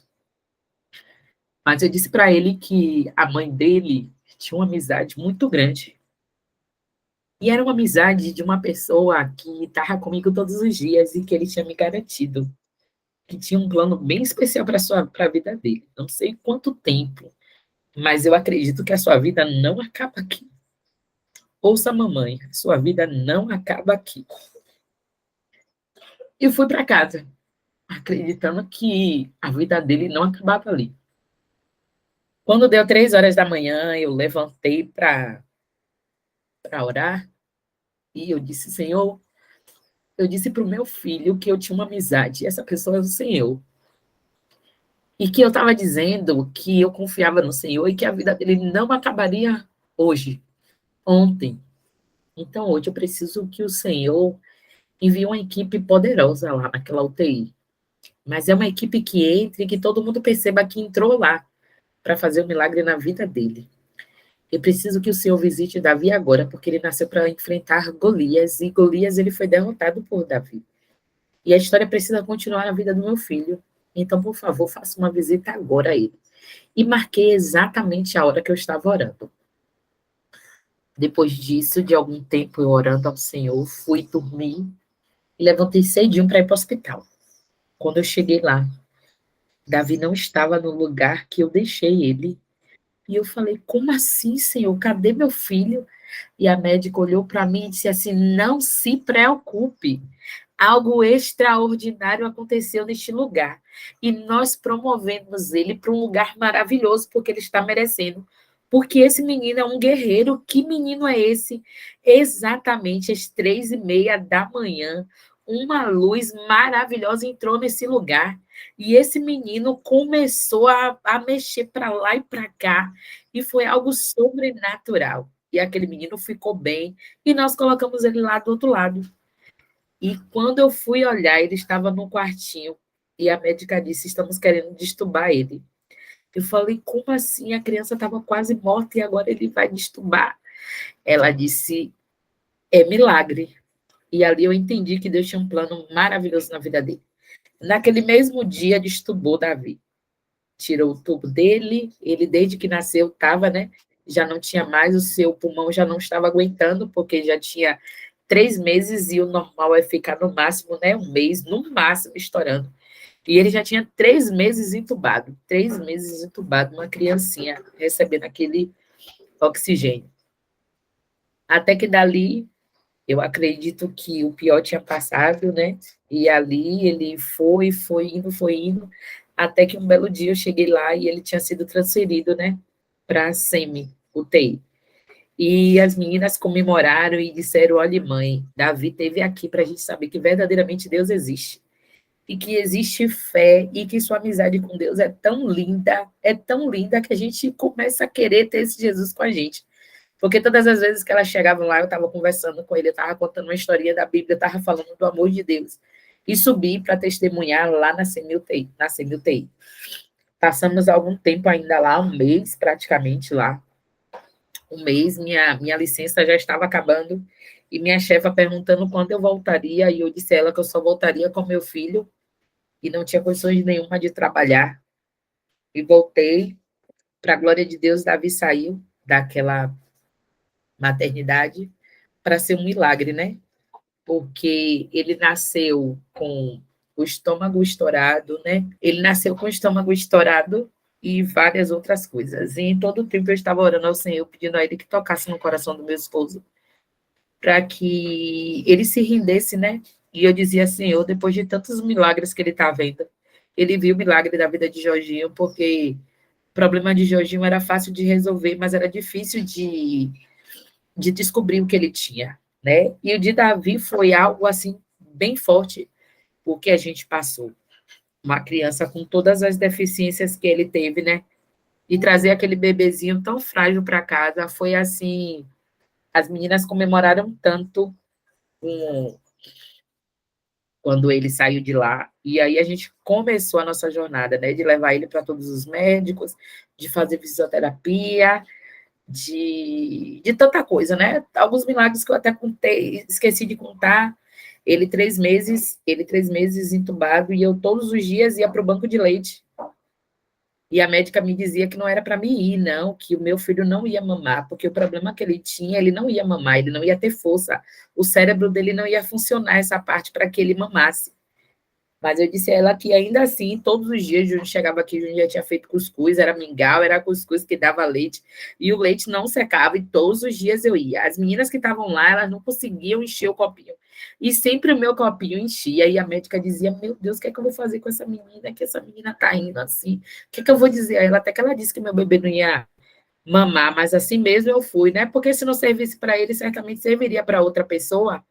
Mas eu disse para ele que a mãe dele tinha uma amizade muito grande. E era uma amizade de uma pessoa que estava comigo todos os dias e que ele tinha me garantido que tinha um plano bem especial para a vida dele. Não sei quanto tempo, mas eu acredito que a sua vida não acaba aqui. Ouça, mamãe, a sua vida não acaba aqui. E fui para casa, acreditando que a vida dele não acabava ali. Quando deu 3 horas da manhã, eu levantei para orar e eu disse, Senhor, eu disse para o meu filho que eu tinha uma amizade, e essa pessoa é o Senhor. E que eu estava dizendo que eu confiava no Senhor e que a vida dele não acabaria hoje, ontem. Então, hoje eu preciso que o Senhor envie uma equipe poderosa lá naquela UTI. Mas é uma equipe que entre e que todo mundo perceba que entrou lá para fazer um milagre na vida dele. Eu preciso que o Senhor visite Davi agora, porque ele nasceu para enfrentar Golias, e Golias ele foi derrotado por Davi. E a história precisa continuar na vida do meu filho. Então, por favor, faça uma visita agora a ele. E marquei exatamente a hora que eu estava orando. Depois disso, de algum tempo eu orando ao Senhor, fui dormir e levantei cedinho para ir para o hospital. Quando eu cheguei lá, Davi não estava no lugar que eu deixei ele. E eu falei, como assim, Senhor? Cadê meu filho? E a médica olhou para mim e disse assim, não se preocupe. Algo extraordinário aconteceu neste lugar. E nós promovemos ele para um lugar maravilhoso, porque ele está merecendo. Porque esse menino é um guerreiro. Que menino é esse? Exatamente às 3h30 da manhã, uma luz maravilhosa entrou nesse lugar. E esse menino começou a mexer para lá e para cá. E foi algo sobrenatural. E aquele menino ficou bem. E nós colocamos ele lá do outro lado. E quando eu fui olhar, ele estava no quartinho. E a médica disse: estamos querendo destubar ele. Eu falei: como assim? A criança estava quase morta e agora ele vai destubar. Ela disse: é milagre. E ali eu entendi que Deus tinha um plano maravilhoso na vida dele. Naquele mesmo dia, destubou Davi. Tirou o tubo dele, ele desde que nasceu estava, né? Já não tinha mais, o seu pulmão já não estava aguentando, porque já tinha 3 meses e o normal é ficar no máximo, né? Um mês, no máximo, estourando. E ele já tinha 3 meses entubado, 3 meses entubado, uma criancinha recebendo aquele oxigênio. Até que dali, eu acredito que o pior tinha passado, né? E ali ele foi indo, até que um belo dia eu cheguei lá e ele tinha sido transferido, né? Para a SEMI, UTI. E as meninas comemoraram e disseram: olha, mãe, Davi esteve aqui para a gente saber que verdadeiramente Deus existe. E que existe fé, e que sua amizade com Deus é tão linda que a gente começa a querer ter esse Jesus com a gente. Porque todas as vezes que elas chegavam lá, eu estava conversando com ele, eu estava contando uma historinha da Bíblia, eu estava falando do amor de Deus. E subi para testemunhar lá na CMUTI. Passamos algum tempo ainda lá, um mês praticamente lá. Um mês, minha licença já estava acabando, e minha chefa perguntando quando eu voltaria, e eu disse a ela que eu só voltaria com meu filho, e não tinha condições nenhuma de trabalhar. E voltei, para a glória de Deus, Davi saiu daquela maternidade para ser um milagre, né? Porque ele nasceu com o estômago estourado, né? Ele nasceu com o estômago estourado e várias outras coisas. E em todo o tempo eu estava orando ao Senhor, pedindo a Ele que tocasse no coração do meu esposo, para que ele se rendesse, né? E eu dizia, Senhor, depois de tantos milagres que ele está vendo, ele viu o milagre da vida de Jorginho, porque o problema de Jorginho era fácil de resolver, mas era difícil de descobrir o que ele tinha, né? E o de Davi foi algo, assim, bem forte, o que a gente passou. Uma criança com todas as deficiências que ele teve, né? E trazer aquele bebezinho tão frágil para casa foi assim. As meninas comemoraram tanto quando ele saiu de lá. E aí a gente começou a nossa jornada, né? De levar ele para todos os médicos, de fazer fisioterapia, de tanta coisa, né? Alguns milagres que eu até contei, esqueci de contar. Ele 3 meses entubado, e eu todos os dias ia para o banco de leite. E a médica me dizia que não era para mim ir, não, que o meu filho não ia mamar, porque o problema que ele tinha, ele não ia mamar, ele não ia ter força, o cérebro dele não ia funcionar essa parte para que ele mamasse. Mas eu disse a ela que ainda assim, todos os dias, Júnior chegava aqui, Júnior já tinha feito cuscuz, era mingau, era cuscuz que dava leite, e o leite não secava, e todos os dias eu ia. As meninas que estavam lá, elas não conseguiam encher o copinho. E sempre o meu copinho enchia, e a médica dizia, meu Deus, o que é que eu vou fazer com essa menina, que essa menina tá indo assim? O que é que eu vou dizer a ela? Até que ela disse que meu bebê não ia mamar, mas assim mesmo eu fui, né? Porque se não servisse para ele, certamente serviria para outra pessoa,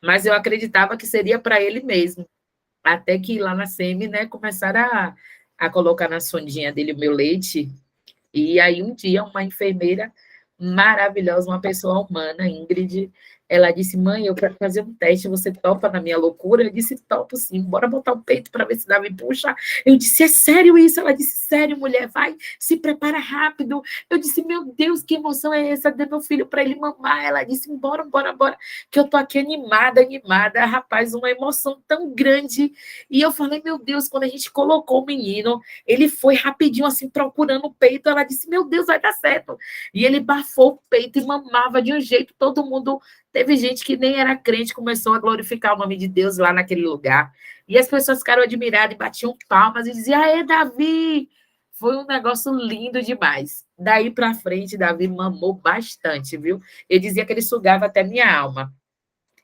mas eu acreditava que seria para ele mesmo. Até que lá na SEMI, né, começaram a colocar na sondinha dele o meu leite. E aí, um dia, uma enfermeira maravilhosa, uma pessoa humana, Ingrid, ela disse, mãe, eu quero fazer um teste, você topa na minha loucura? Eu disse, topo sim, bora botar o peito para ver se Davi puxa. Eu disse, é sério isso? Ela disse, sério, mulher, vai, se prepara rápido. Eu disse, meu Deus, que emoção é essa de meu filho para ele mamar? Ela disse, bora, bora, bora, que eu tô aqui animada, animada. Rapaz, uma emoção tão grande. E eu falei, meu Deus, quando a gente colocou o menino, ele foi rapidinho, assim, procurando o peito. Ela disse, meu Deus, vai dar certo. E ele bafou o peito e mamava de um jeito, todo mundo... Teve gente que nem era crente, começou a glorificar o nome de Deus lá naquele lugar. E as pessoas ficaram admiradas e batiam palmas e diziam, aê, Davi! Foi um negócio lindo demais. Daí para frente, Davi mamou bastante, viu? Eu dizia que ele sugava até minha alma.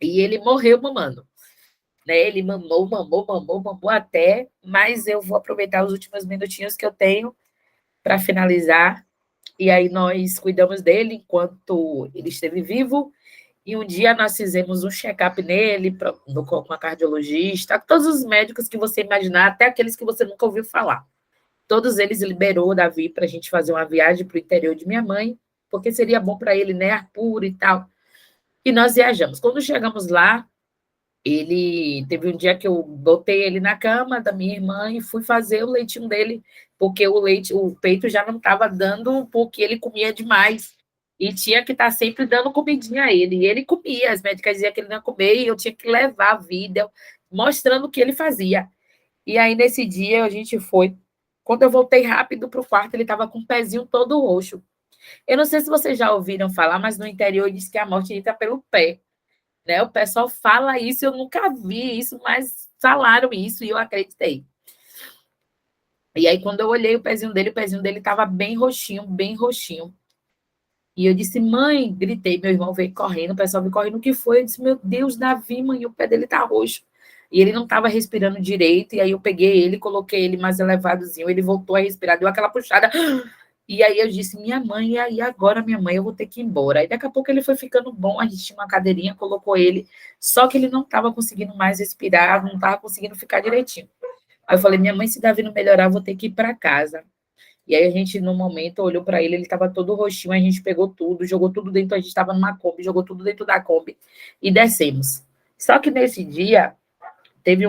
E ele morreu mamando. Né? Ele mamou, mamou, mamou, mamou até, mas eu vou aproveitar os últimos minutinhos que eu tenho para finalizar. E aí nós cuidamos dele enquanto ele esteve vivo. E um dia nós fizemos um check-up nele, com a cardiologista, todos os médicos que você imaginar, até aqueles que você nunca ouviu falar. Todos eles liberou o Davi para a gente fazer uma viagem para o interior de minha mãe, porque seria bom para ele, né, ar puro e tal. E nós viajamos. Quando chegamos lá, ele teve um dia que eu botei ele na cama da minha irmã e fui fazer o leitinho dele, porque o peito já não estava dando, porque ele comia demais. E tinha que estar sempre dando comidinha a ele. E ele comia, as médicas diziam que ele não ia comer, e eu tinha que levar vídeo mostrando o que ele fazia. E aí, nesse dia, a gente foi. Quando eu voltei rápido para o quarto, ele estava com o pezinho todo roxo. Eu não sei se vocês já ouviram falar, mas no interior diz que a morte entra pelo pé. Né? O pessoal fala isso, eu nunca vi isso, mas falaram isso e eu acreditei. E aí, quando eu olhei o pezinho dele estava bem roxinho, bem roxinho. E eu disse, mãe, gritei, meu irmão veio correndo, o pessoal veio correndo, o que foi? Eu disse, meu Deus, Davi, mãe, o pé dele tá roxo. E ele não estava respirando direito, e aí eu peguei ele, coloquei ele mais elevadozinho, ele voltou a respirar, deu aquela puxada, e aí eu disse, minha mãe, e aí agora, minha mãe, eu vou ter que ir embora. Aí daqui a pouco ele foi ficando bom, a gente tinha uma cadeirinha, colocou ele, só que ele não estava conseguindo mais respirar, não estava conseguindo ficar direitinho. Aí eu falei, minha mãe, se Davi não melhorar, eu vou ter que ir para casa. E aí a gente, no momento, olhou para ele, ele estava todo roxinho, a gente pegou tudo, jogou tudo dentro, a gente estava numa Kombi, jogou tudo dentro da Kombi e descemos. Só que nesse dia, teve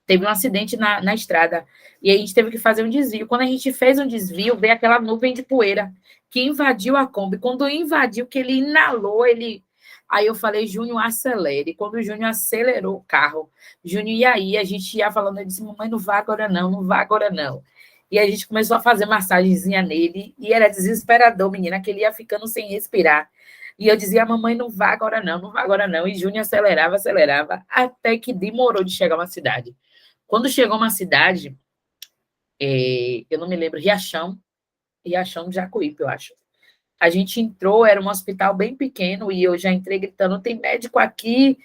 teve um acidente na estrada, e a gente teve que fazer um desvio. Quando a gente fez um desvio, veio aquela nuvem de poeira que invadiu a Kombi. Quando invadiu, que ele inalou, ele... Aí eu falei, Júnior, acelere. Quando o Júnior acelerou o carro, Júnior, e aí? A gente ia falando, eu disse, mamãe, não vá agora não, não vá agora não. E a gente começou a fazer massagenzinha nele, e era desesperador, menina, que ele ia ficando sem respirar. E eu dizia, mamãe, não vá agora não, não vá agora não. E Júnior acelerava, acelerava, até que demorou de chegar a uma cidade. Quando chegou uma cidade, eu não me lembro, Riachão do Jacuípe, eu acho. A gente entrou, era um hospital bem pequeno, e eu já entrei gritando, tem médico aqui,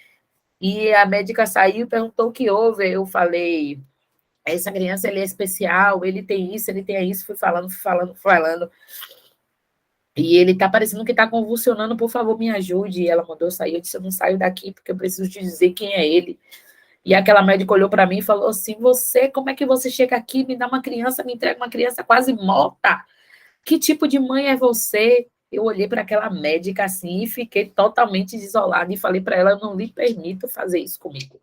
e a médica saiu e perguntou o que houve. Eu falei, essa criança ele é especial, ele tem isso, fui falando. E ele tá parecendo que tá convulsionando, por favor, me ajude. E ela mandou eu sair, eu disse, eu não saio daqui, porque eu preciso te dizer quem é ele. E aquela médica olhou para mim e falou assim, como é que você chega aqui, me dá uma criança, me entrega uma criança quase morta? Que tipo de mãe é você? Eu olhei para aquela médica assim e fiquei totalmente desolada e falei para ela, eu não lhe permito fazer isso comigo.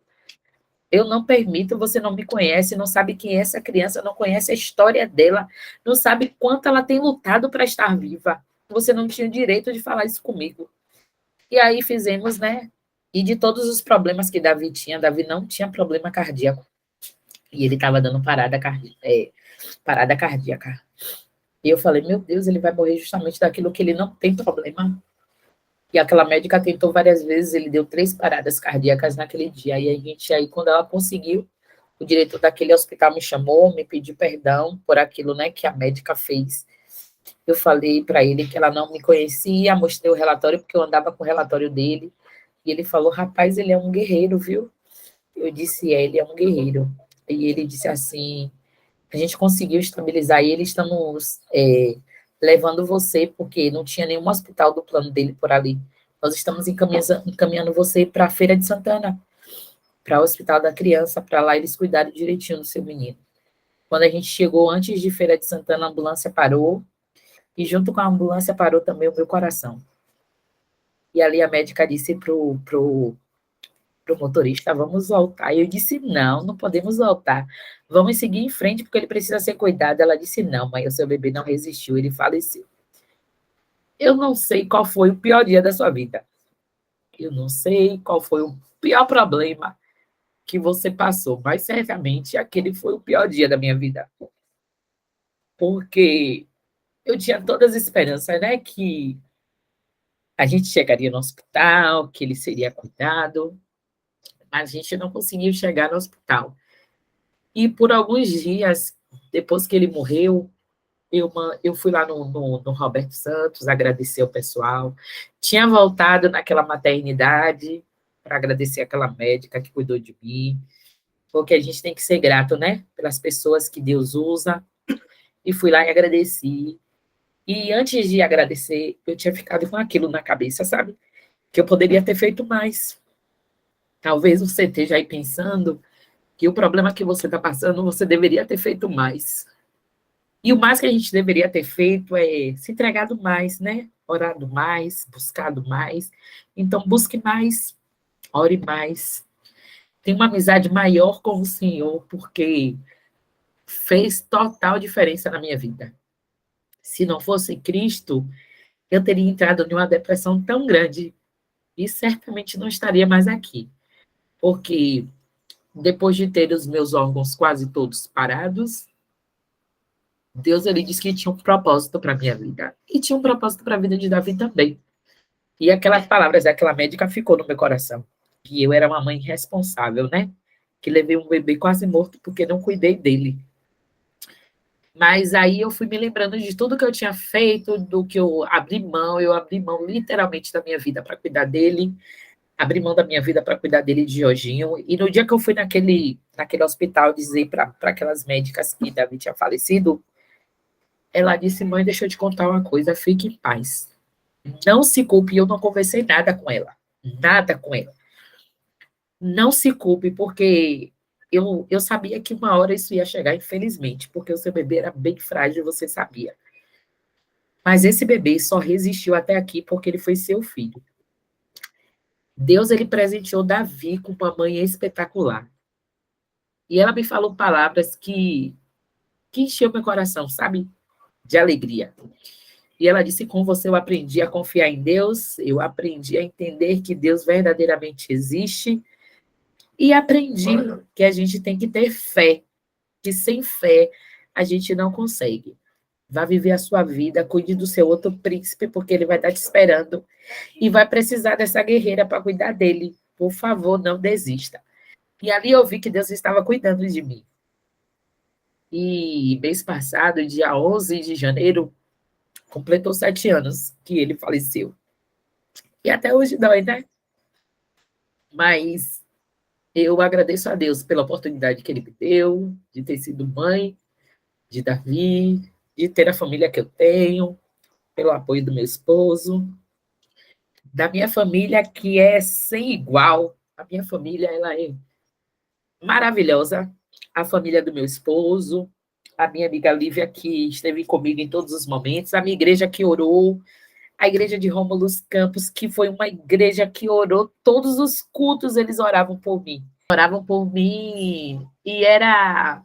Eu não permito, você não me conhece, não sabe quem é essa criança, não conhece a história dela, não sabe quanto ela tem lutado para estar viva. Você não tinha direito de falar isso comigo. E aí fizemos, né? E de todos os problemas que Davi tinha, Davi não tinha problema cardíaco. E ele estava dando parada cardíaca. E eu falei, meu Deus, ele vai morrer justamente daquilo que ele não tem problema. E aquela médica tentou várias vezes, ele deu 3 paradas cardíacas naquele dia. E aí quando ela conseguiu, o diretor daquele hospital me chamou, me pediu perdão por aquilo, né, que a médica fez. Eu falei para ele que ela não me conhecia, mostrei o relatório, porque eu andava com o relatório dele. E ele falou, rapaz, ele é um guerreiro, viu? Eu disse, ele é um guerreiro. E ele disse assim, a gente conseguiu estabilizar ele, estamos levando você, porque não tinha nenhum hospital do plano dele por ali. Nós estamos encaminhando você para a Feira de Santana, para o Hospital da Criança, para lá eles cuidarem direitinho do seu menino. Quando a gente chegou antes de Feira de Santana, a ambulância parou, e junto com a ambulância parou também o meu coração. E ali a médica disse pro motorista, vamos voltar. E eu disse, não, não podemos voltar. Vamos seguir em frente, porque ele precisa ser cuidado. Ela disse, não, mãe, o seu bebê não resistiu, ele faleceu. Eu não sei qual foi o pior dia da sua vida. Eu não sei qual foi o pior problema que você passou, mas certamente aquele foi o pior dia da minha vida. Porque eu tinha todas as esperanças, né, que a gente chegaria no hospital, que ele seria cuidado, mas a gente não conseguiu chegar no hospital. E por alguns dias, depois que ele morreu, eu fui lá no Roberto Santos agradecer ao pessoal. Tinha voltado naquela maternidade para agradecer aquela médica que cuidou de mim, porque a gente tem que ser grato, né? Pelas pessoas que Deus usa. E fui lá e agradeci. E antes de agradecer, eu tinha ficado com aquilo na cabeça, sabe? Que eu poderia ter feito mais. Talvez você esteja aí pensando que o problema que você está passando, você deveria ter feito mais. E o mais que a gente deveria ter feito é se entregado mais, né? Orado mais, buscado mais. Então, busque mais, ore mais. Tenha uma amizade maior com o Senhor, porque fez total diferença na minha vida. Se não fosse Cristo, eu teria entrado em uma depressão tão grande e certamente não estaria mais aqui. Porque depois de ter os meus órgãos quase todos parados, Deus ele disse que tinha um propósito para a minha vida. E tinha um propósito para a vida de Davi também. E aquelas palavras daquela médica ficou no meu coração. Que eu era uma mãe responsável, né? Que levei um bebê quase morto porque não cuidei dele. Mas aí eu fui me lembrando de tudo que eu tinha feito, do que eu abri mão literalmente da minha vida para cuidar dele, abri mão da minha vida para cuidar dele de Jorginho. E no dia que eu fui naquele hospital dizer para aquelas médicas que Davi tinha falecido, ela disse, mãe, deixa eu te contar uma coisa, fique em paz. Não se culpe, eu não conversei nada com ela. Não se culpe, porque eu sabia que uma hora isso ia chegar, infelizmente, porque o seu bebê era bem frágil, você sabia. Mas esse bebê só resistiu até aqui porque ele foi seu filho. Deus, ele presenteou Davi com uma mãe espetacular. E ela me falou palavras que encheu meu coração, sabe? De alegria. E ela disse, com você eu aprendi a confiar em Deus, eu aprendi a entender que Deus verdadeiramente existe, e aprendi que a gente tem que ter fé, que sem fé a gente não consegue. Vá viver a sua vida, cuide do seu outro príncipe, porque ele vai estar te esperando, e vai precisar dessa guerreira para cuidar dele. Por favor, não desista. E ali eu vi que Deus estava cuidando de mim. E mês passado, dia 11 de janeiro, completou 7 anos que ele faleceu. E até hoje dói, né? Mas eu agradeço a Deus pela oportunidade que ele me deu, de ter sido mãe de Davi, de ter a família que eu tenho, pelo apoio do meu esposo, da minha família, que é sem igual. A minha família, ela é maravilhosa. A família do meu esposo, a minha amiga Lívia, que esteve comigo em todos os momentos, a minha igreja que orou, a igreja de Rômulo Campos, que foi uma igreja que orou todos os cultos, eles oravam por mim. Oravam por mim e era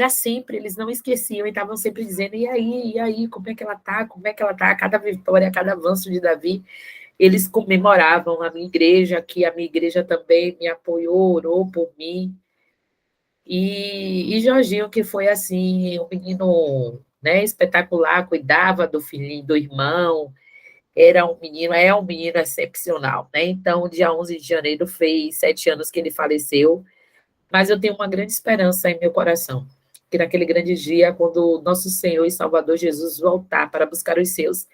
sempre, eles não esqueciam e estavam sempre dizendo, e aí, como é que ela tá? Como é que ela tá? Cada vitória, cada avanço de Davi, eles comemoravam a minha igreja, que a minha igreja também me apoiou, orou por mim. E Jorginho, que foi assim, um menino, né, espetacular, cuidava do filhinho, do irmão, é um menino excepcional, né? Então, dia 11 de janeiro fez 7 anos que ele faleceu, mas eu tenho uma grande esperança em meu coração, que naquele grande dia, quando nosso Senhor e Salvador Jesus voltar para buscar os seus,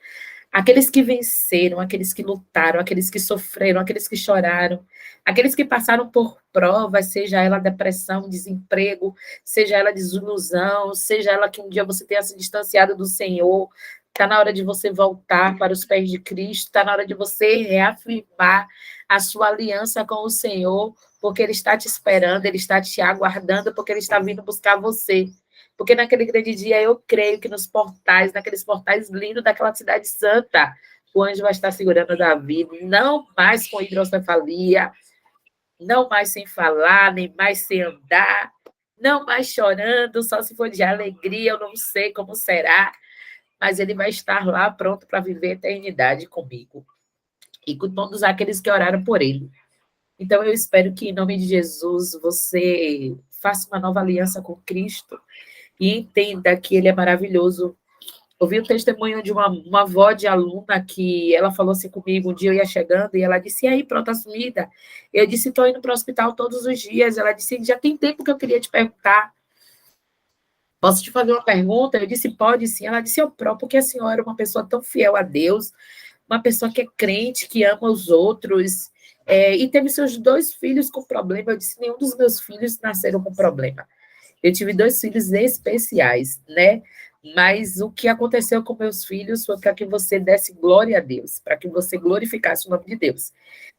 aqueles que venceram, aqueles que lutaram, aqueles que sofreram, aqueles que choraram, aqueles que passaram por provas, seja ela depressão, desemprego, seja ela desilusão, seja ela que um dia você tenha se distanciado do Senhor, está na hora de você voltar para os pés de Cristo, está na hora de você reafirmar a sua aliança com o Senhor, porque Ele está te esperando, Ele está te aguardando, porque Ele está vindo buscar você. Porque naquele grande dia eu creio que nos portais, naqueles portais lindos daquela cidade santa, o anjo vai estar segurando Davi, não mais com hidrocefalia, não mais sem falar, nem mais sem andar, não mais chorando, só se for de alegria, eu não sei como será, mas ele vai estar lá pronto para viver a eternidade comigo e com todos aqueles que oraram por ele. Então eu espero que, em nome de Jesus, você faça uma nova aliança com Cristo e entenda que ele é maravilhoso. Ouvi o testemunho de uma avó de aluna que ela falou assim comigo, um dia eu ia chegando e ela disse, e aí, pronto, assumida? Eu disse, estou indo para o hospital todos os dias. Ela disse, já tem tempo que eu queria te perguntar, posso te fazer uma pergunta? Eu disse, pode sim. Ela disse, eu próprio, porque a senhora é uma pessoa tão fiel a Deus, uma pessoa que é crente, que ama os outros, e teve seus 2 filhos com problema. Eu disse, nenhum dos meus filhos nasceram com problema. Eu tive 2 filhos especiais, né? Mas o que aconteceu com meus filhos foi para que você desse glória a Deus, para que você glorificasse o nome de Deus.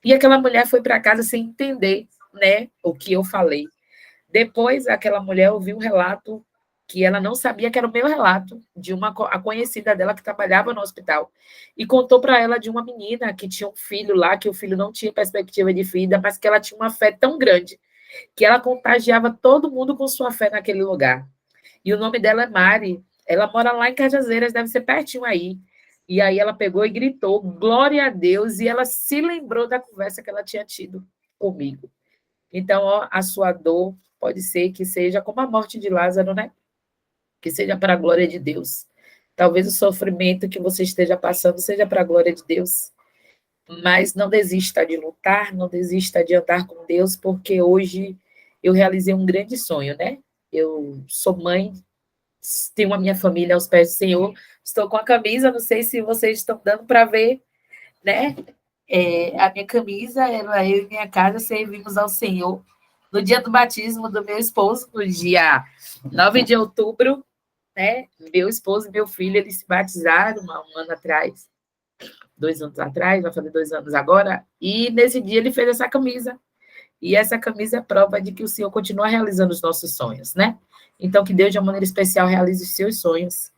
E aquela mulher foi para casa sem entender, né, o que eu falei. Depois, aquela mulher ouviu um relato que ela não sabia que era o meu relato, de a conhecida dela que trabalhava no hospital. E contou para ela de uma menina que tinha um filho lá, que o filho não tinha perspectiva de vida, mas que ela tinha uma fé tão grande que ela contagiava todo mundo com sua fé naquele lugar. E o nome dela é Mari. Ela mora lá em Cajazeiras, deve ser pertinho aí. E aí ela pegou e gritou, glória a Deus, e ela se lembrou da conversa que ela tinha tido comigo. Então, ó, a sua dor pode ser que seja como a morte de Lázaro, né? Que seja para a glória de Deus. Talvez o sofrimento que você esteja passando seja para a glória de Deus. Mas não desista de lutar, não desista de andar com Deus, porque hoje eu realizei um grande sonho, né? Eu sou mãe, tenho a minha família aos pés do Senhor, estou com a camisa, não sei se vocês estão dando para ver, né? A minha camisa, eu e minha casa servimos ao Senhor no dia do batismo do meu esposo, no dia 9 de outubro, né? Meu esposo e meu filho, eles se batizaram um ano atrás, 2 anos atrás, vai fazer 2 anos agora, e nesse dia ele fez essa camisa. E essa camisa é prova de que o Senhor continua realizando os nossos sonhos, né? Então, que Deus, de uma maneira especial, realize os seus sonhos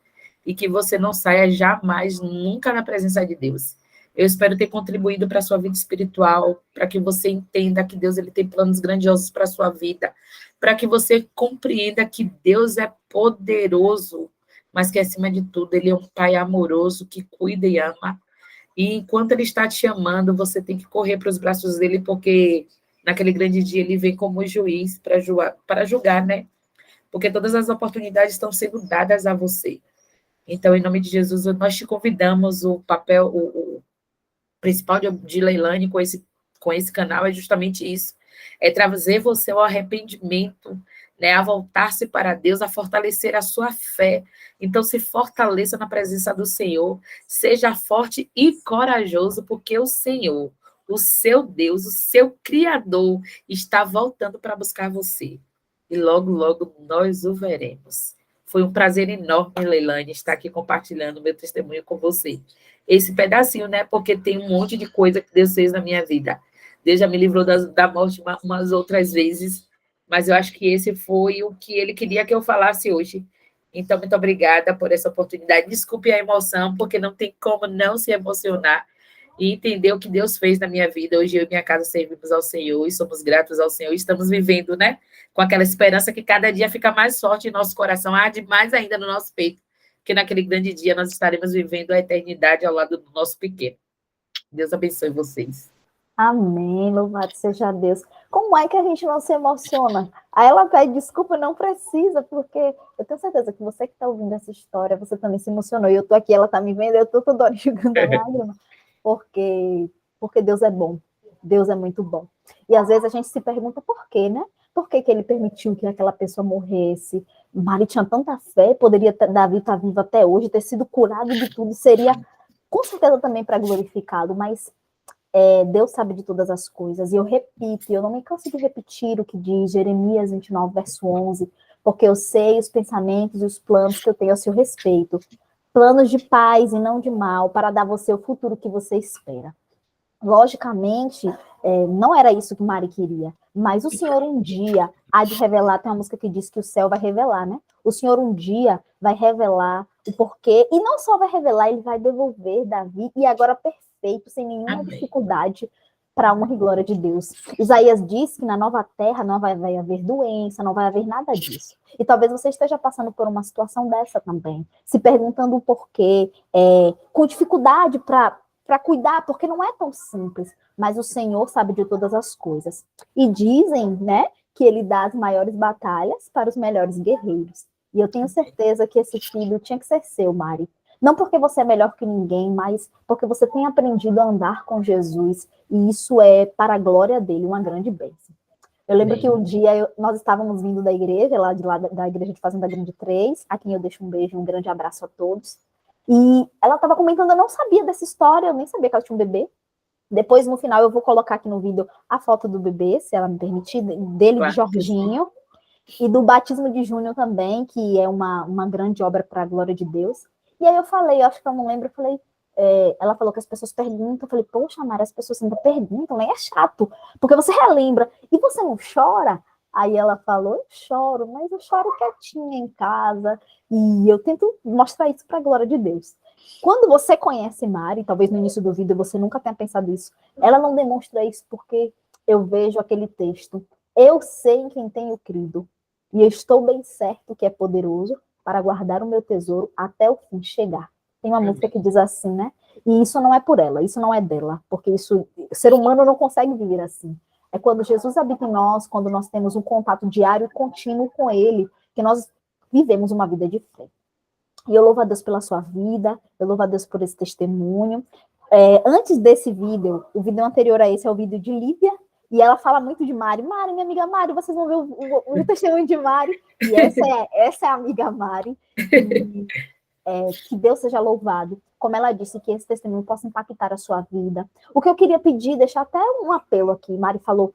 e que você não saia jamais, nunca na presença de Deus. Eu espero ter contribuído para a sua vida espiritual, para que você entenda que Deus ele tem planos grandiosos para a sua vida, para que você compreenda que Deus é poderoso, mas que, acima de tudo, Ele é um Pai amoroso que cuida e ama. E enquanto Ele está te amando, você tem que correr para os braços dele, porque naquele grande dia ele vem como juiz para julgar, né? Porque todas as oportunidades estão sendo dadas a você. Então, em nome de Jesus, nós te convidamos, o principal de Leilane com esse canal é justamente isso, é trazer você ao arrependimento, né, a voltar-se para Deus, a fortalecer a sua fé. Então, se fortaleça na presença do Senhor, seja forte e corajoso, porque o Senhor, o seu Deus, o seu Criador, está voltando para buscar você. E logo, logo nós o veremos. Foi um prazer enorme, Leilane, estar aqui compartilhando meu testemunho com você. Esse pedacinho, né? Porque tem um monte de coisa que Deus fez na minha vida. Deus já me livrou da morte umas outras vezes, mas eu acho que esse foi o que ele queria que eu falasse hoje. Então, muito obrigada por essa oportunidade. Desculpe a emoção, porque não tem como não se emocionar e entender o que Deus fez na minha vida. Hoje eu e minha casa servimos ao Senhor e somos gratos ao Senhor. Estamos vivendo, né? Com aquela esperança que cada dia fica mais forte em nosso coração, arde mais ainda no nosso peito, que naquele grande dia nós estaremos vivendo a eternidade ao lado do nosso pequeno. Deus abençoe vocês. Amém, louvado seja Deus. Como é que a gente não se emociona? Aí ela pede desculpa, não precisa, porque eu tenho certeza que você que está ouvindo essa história, você também se emocionou. E eu estou aqui, ela está me vendo, eu estou toda hora enxugando a lágrima, porque Deus é bom. Deus é muito bom. E às vezes a gente se pergunta por quê, né? Por que ele permitiu que aquela pessoa morresse? Mari tinha tanta fé, poderia Davi estar vivo até hoje, ter sido curado de tudo, seria com certeza também para glorificá-lo, mas Deus sabe de todas as coisas, e eu repito, eu não me canso de repetir o que diz Jeremias 29, verso 11, porque eu sei os pensamentos e os planos que eu tenho a seu respeito, planos de paz e não de mal, para dar a você o futuro que você espera. Logicamente, não era isso que Mari queria, mas o Senhor um dia há de revelar, tem uma música que diz que o céu vai revelar, né? O Senhor um dia vai revelar o porquê, e não só vai revelar, ele vai devolver Davi, e agora perfeito, sem nenhuma dificuldade, para a honra e glória de Deus. Isaías diz que na nova terra não vai haver doença, não vai haver nada disso. E talvez você esteja passando por uma situação dessa também, se perguntando o porquê, com dificuldade para cuidar, porque não é tão simples, mas o Senhor sabe de todas as coisas. E dizem, né, que ele dá as maiores batalhas para os melhores guerreiros. E eu tenho certeza que esse filho tinha que ser seu, Mari. Não porque você é melhor que ninguém, mas porque você tem aprendido a andar com Jesus, e isso é para a glória dele, uma grande bênção. Eu lembro que um dia nós estávamos vindo da igreja, lá da igreja de Fazenda Grande 3, a quem eu deixo um beijo, um grande abraço a todos. E ela estava comentando, eu não sabia dessa história, eu nem sabia que ela tinha um bebê. Depois, no final, eu vou colocar aqui no vídeo a foto do bebê, se ela me permitir, dele, de Jorginho, e do batismo de Júnior também, que é uma grande obra para a glória de Deus. E aí eu falei, eu acho que eu não lembro, eu falei, ela falou que as pessoas perguntam, eu falei, poxa, Mara, as pessoas ainda perguntam, nem é chato, porque você relembra, e você não chora? Aí ela falou, eu choro, mas eu choro quietinha em casa, e eu tento mostrar isso para a glória de Deus. Quando você conhece Mari, talvez no início do vídeo você nunca tenha pensado isso, ela não demonstra isso porque eu vejo aquele texto, eu sei em quem tenho crido, e eu estou bem certo que é poderoso para guardar o meu tesouro até o fim chegar. Tem uma música que diz assim, né? E isso não é por ela, isso não é dela, porque isso, o ser humano não consegue viver assim. É quando Jesus habita em nós, quando nós temos um contato diário e contínuo com ele, que nós vivemos uma vida de fé. E eu louvo a Deus pela sua vida, eu louvo a Deus por esse testemunho. Antes desse vídeo, o vídeo anterior a esse é o vídeo de Lívia, e ela fala muito de Mari. Mari, minha amiga Mari, vocês vão ver o testemunho de Mari. E essa é a amiga Mari. E, que Deus seja louvado. Como ela disse, que esse testemunho possa impactar a sua vida. O que eu queria pedir, deixar até um apelo aqui. Mari falou,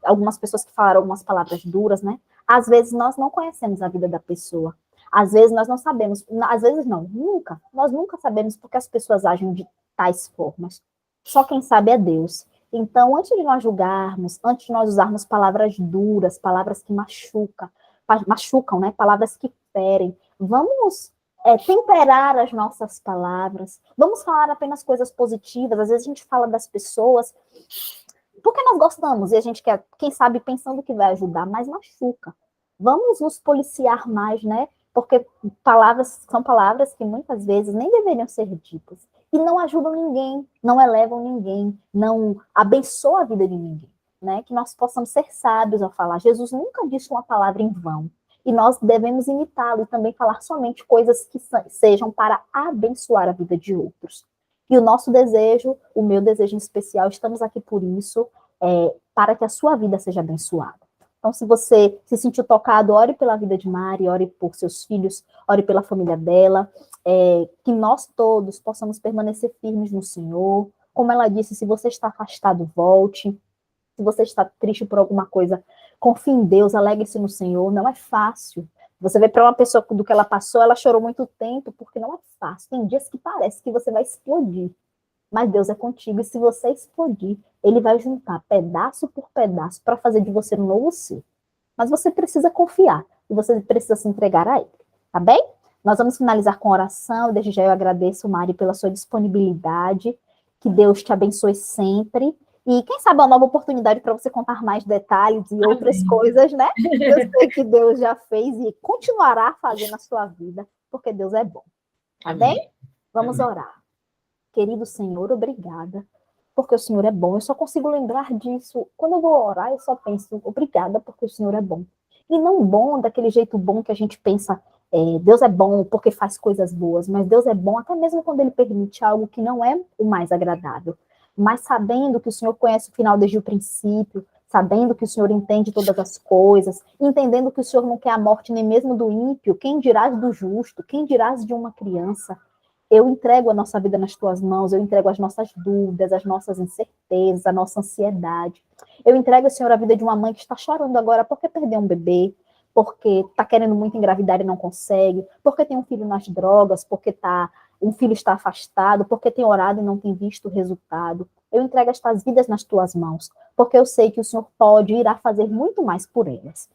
algumas pessoas que falaram algumas palavras duras, né? Às vezes nós não conhecemos a vida da pessoa. Às vezes nós não sabemos, às vezes não, nunca. Nós nunca sabemos porque as pessoas agem de tais formas. Só quem sabe é Deus. Então, antes de nós julgarmos, antes de nós usarmos palavras duras, palavras que machucam, né? Palavras que ferem, vamos temperar as nossas palavras, vamos falar apenas coisas positivas. Às vezes a gente fala das pessoas porque nós gostamos e a gente quer, quem sabe, pensando que vai ajudar, mas machuca. Vamos nos policiar mais, né? Porque são palavras que muitas vezes nem deveriam ser ditas. E não ajudam ninguém, não elevam ninguém, não abençoam a vida de ninguém. Né? Que nós possamos ser sábios ao falar. Jesus nunca disse uma palavra em vão. E nós devemos imitá-lo e também falar somente coisas que sejam para abençoar a vida de outros. E o nosso desejo, o meu desejo em especial, estamos aqui por isso, para que a sua vida seja abençoada. Então, se você se sentiu tocado, ore pela vida de Mari, ore por seus filhos, ore pela família dela, que nós todos possamos permanecer firmes no Senhor. Como ela disse, se você está afastado, volte. Se você está triste por alguma coisa, confie em Deus, alegre-se no Senhor. Não é fácil. Você vê para uma pessoa do que ela passou, ela chorou muito tempo, porque não é fácil. Tem dias que parece que você vai explodir, mas Deus é contigo, e se você explodir, Ele vai juntar pedaço por pedaço para fazer de você um novo ser. Mas você precisa confiar, e você precisa se entregar a Ele, tá bem? Nós vamos finalizar com oração. Desde já eu agradeço, Mari, pela sua disponibilidade, que Deus te abençoe sempre, e quem sabe uma nova oportunidade para você contar mais detalhes e outras coisas, né? Eu sei que Deus já fez e continuará fazendo na sua vida, porque Deus é bom, tá bem? Vamos orar. Querido Senhor, obrigada, porque o Senhor é bom. Eu só consigo lembrar disso. Quando eu vou orar, eu só penso, obrigada, porque o Senhor é bom. E não bom daquele jeito bom que a gente pensa, Deus é bom porque faz coisas boas, mas Deus é bom até mesmo quando Ele permite algo que não é o mais agradável. Mas sabendo que o Senhor conhece o final desde o princípio, sabendo que o Senhor entende todas as coisas, entendendo que o Senhor não quer a morte nem mesmo do ímpio, quem dirás do justo, quem dirás de uma criança? Eu entrego a nossa vida nas tuas mãos, eu entrego as nossas dúvidas, as nossas incertezas, a nossa ansiedade. Eu entrego, Senhor, a vida de uma mãe que está chorando agora porque perdeu um bebê, porque está querendo muito engravidar e não consegue, porque tem um filho nas drogas, porque um filho está afastado, porque tem orado e não tem visto o resultado. Eu entrego estas vidas nas tuas mãos, porque eu sei que o Senhor pode e irá fazer muito mais por elas.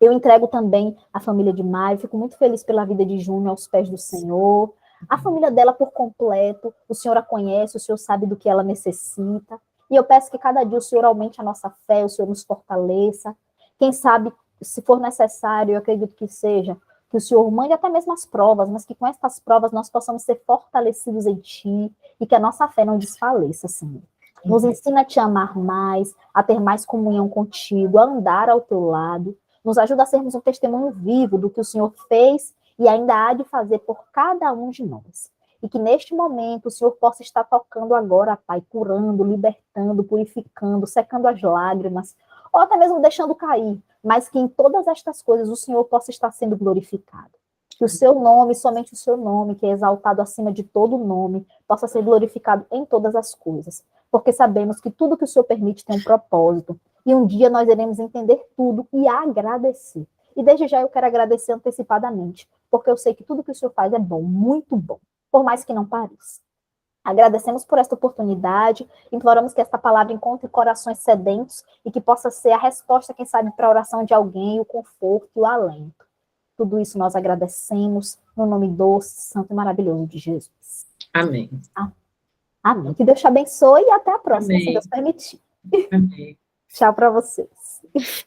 Eu entrego também a família de Mário, fico muito feliz pela vida de Júnior aos pés do Senhor. A família dela por completo, o Senhor a conhece, o Senhor sabe do que ela necessita. E eu peço que cada dia o Senhor aumente a nossa fé, o Senhor nos fortaleça. Quem sabe, se for necessário, eu acredito que seja, que o Senhor mande até mesmo as provas, mas que com estas provas nós possamos ser fortalecidos em Ti e que a nossa fé não desfaleça, Senhor. Nos ensina a Te amar mais, a ter mais comunhão contigo, a andar ao Teu lado. Nos ajuda a sermos um testemunho vivo do que o Senhor fez e ainda há de fazer por cada um de nós. E que neste momento o Senhor possa estar tocando agora, Pai, curando, libertando, purificando, secando as lágrimas, ou até mesmo deixando cair, mas que em todas estas coisas o Senhor possa estar sendo glorificado. Que o seu nome, somente o seu nome, que é exaltado acima de todo nome, possa ser glorificado em todas as coisas. Porque sabemos que tudo que o Senhor permite tem um propósito. E um dia nós iremos entender tudo e agradecer. E desde já eu quero agradecer antecipadamente, porque eu sei que tudo que o Senhor faz é bom, muito bom, por mais que não pareça. Agradecemos por esta oportunidade, imploramos que esta palavra encontre corações sedentos e que possa ser a resposta, quem sabe, para a oração de alguém, o conforto e o alento. Tudo isso nós agradecemos no nome doce, santo e maravilhoso de Jesus. Amém. Amém. Que Deus te abençoe e até a próxima, Amém. se Deus permitir. Amém. Tchau para vocês.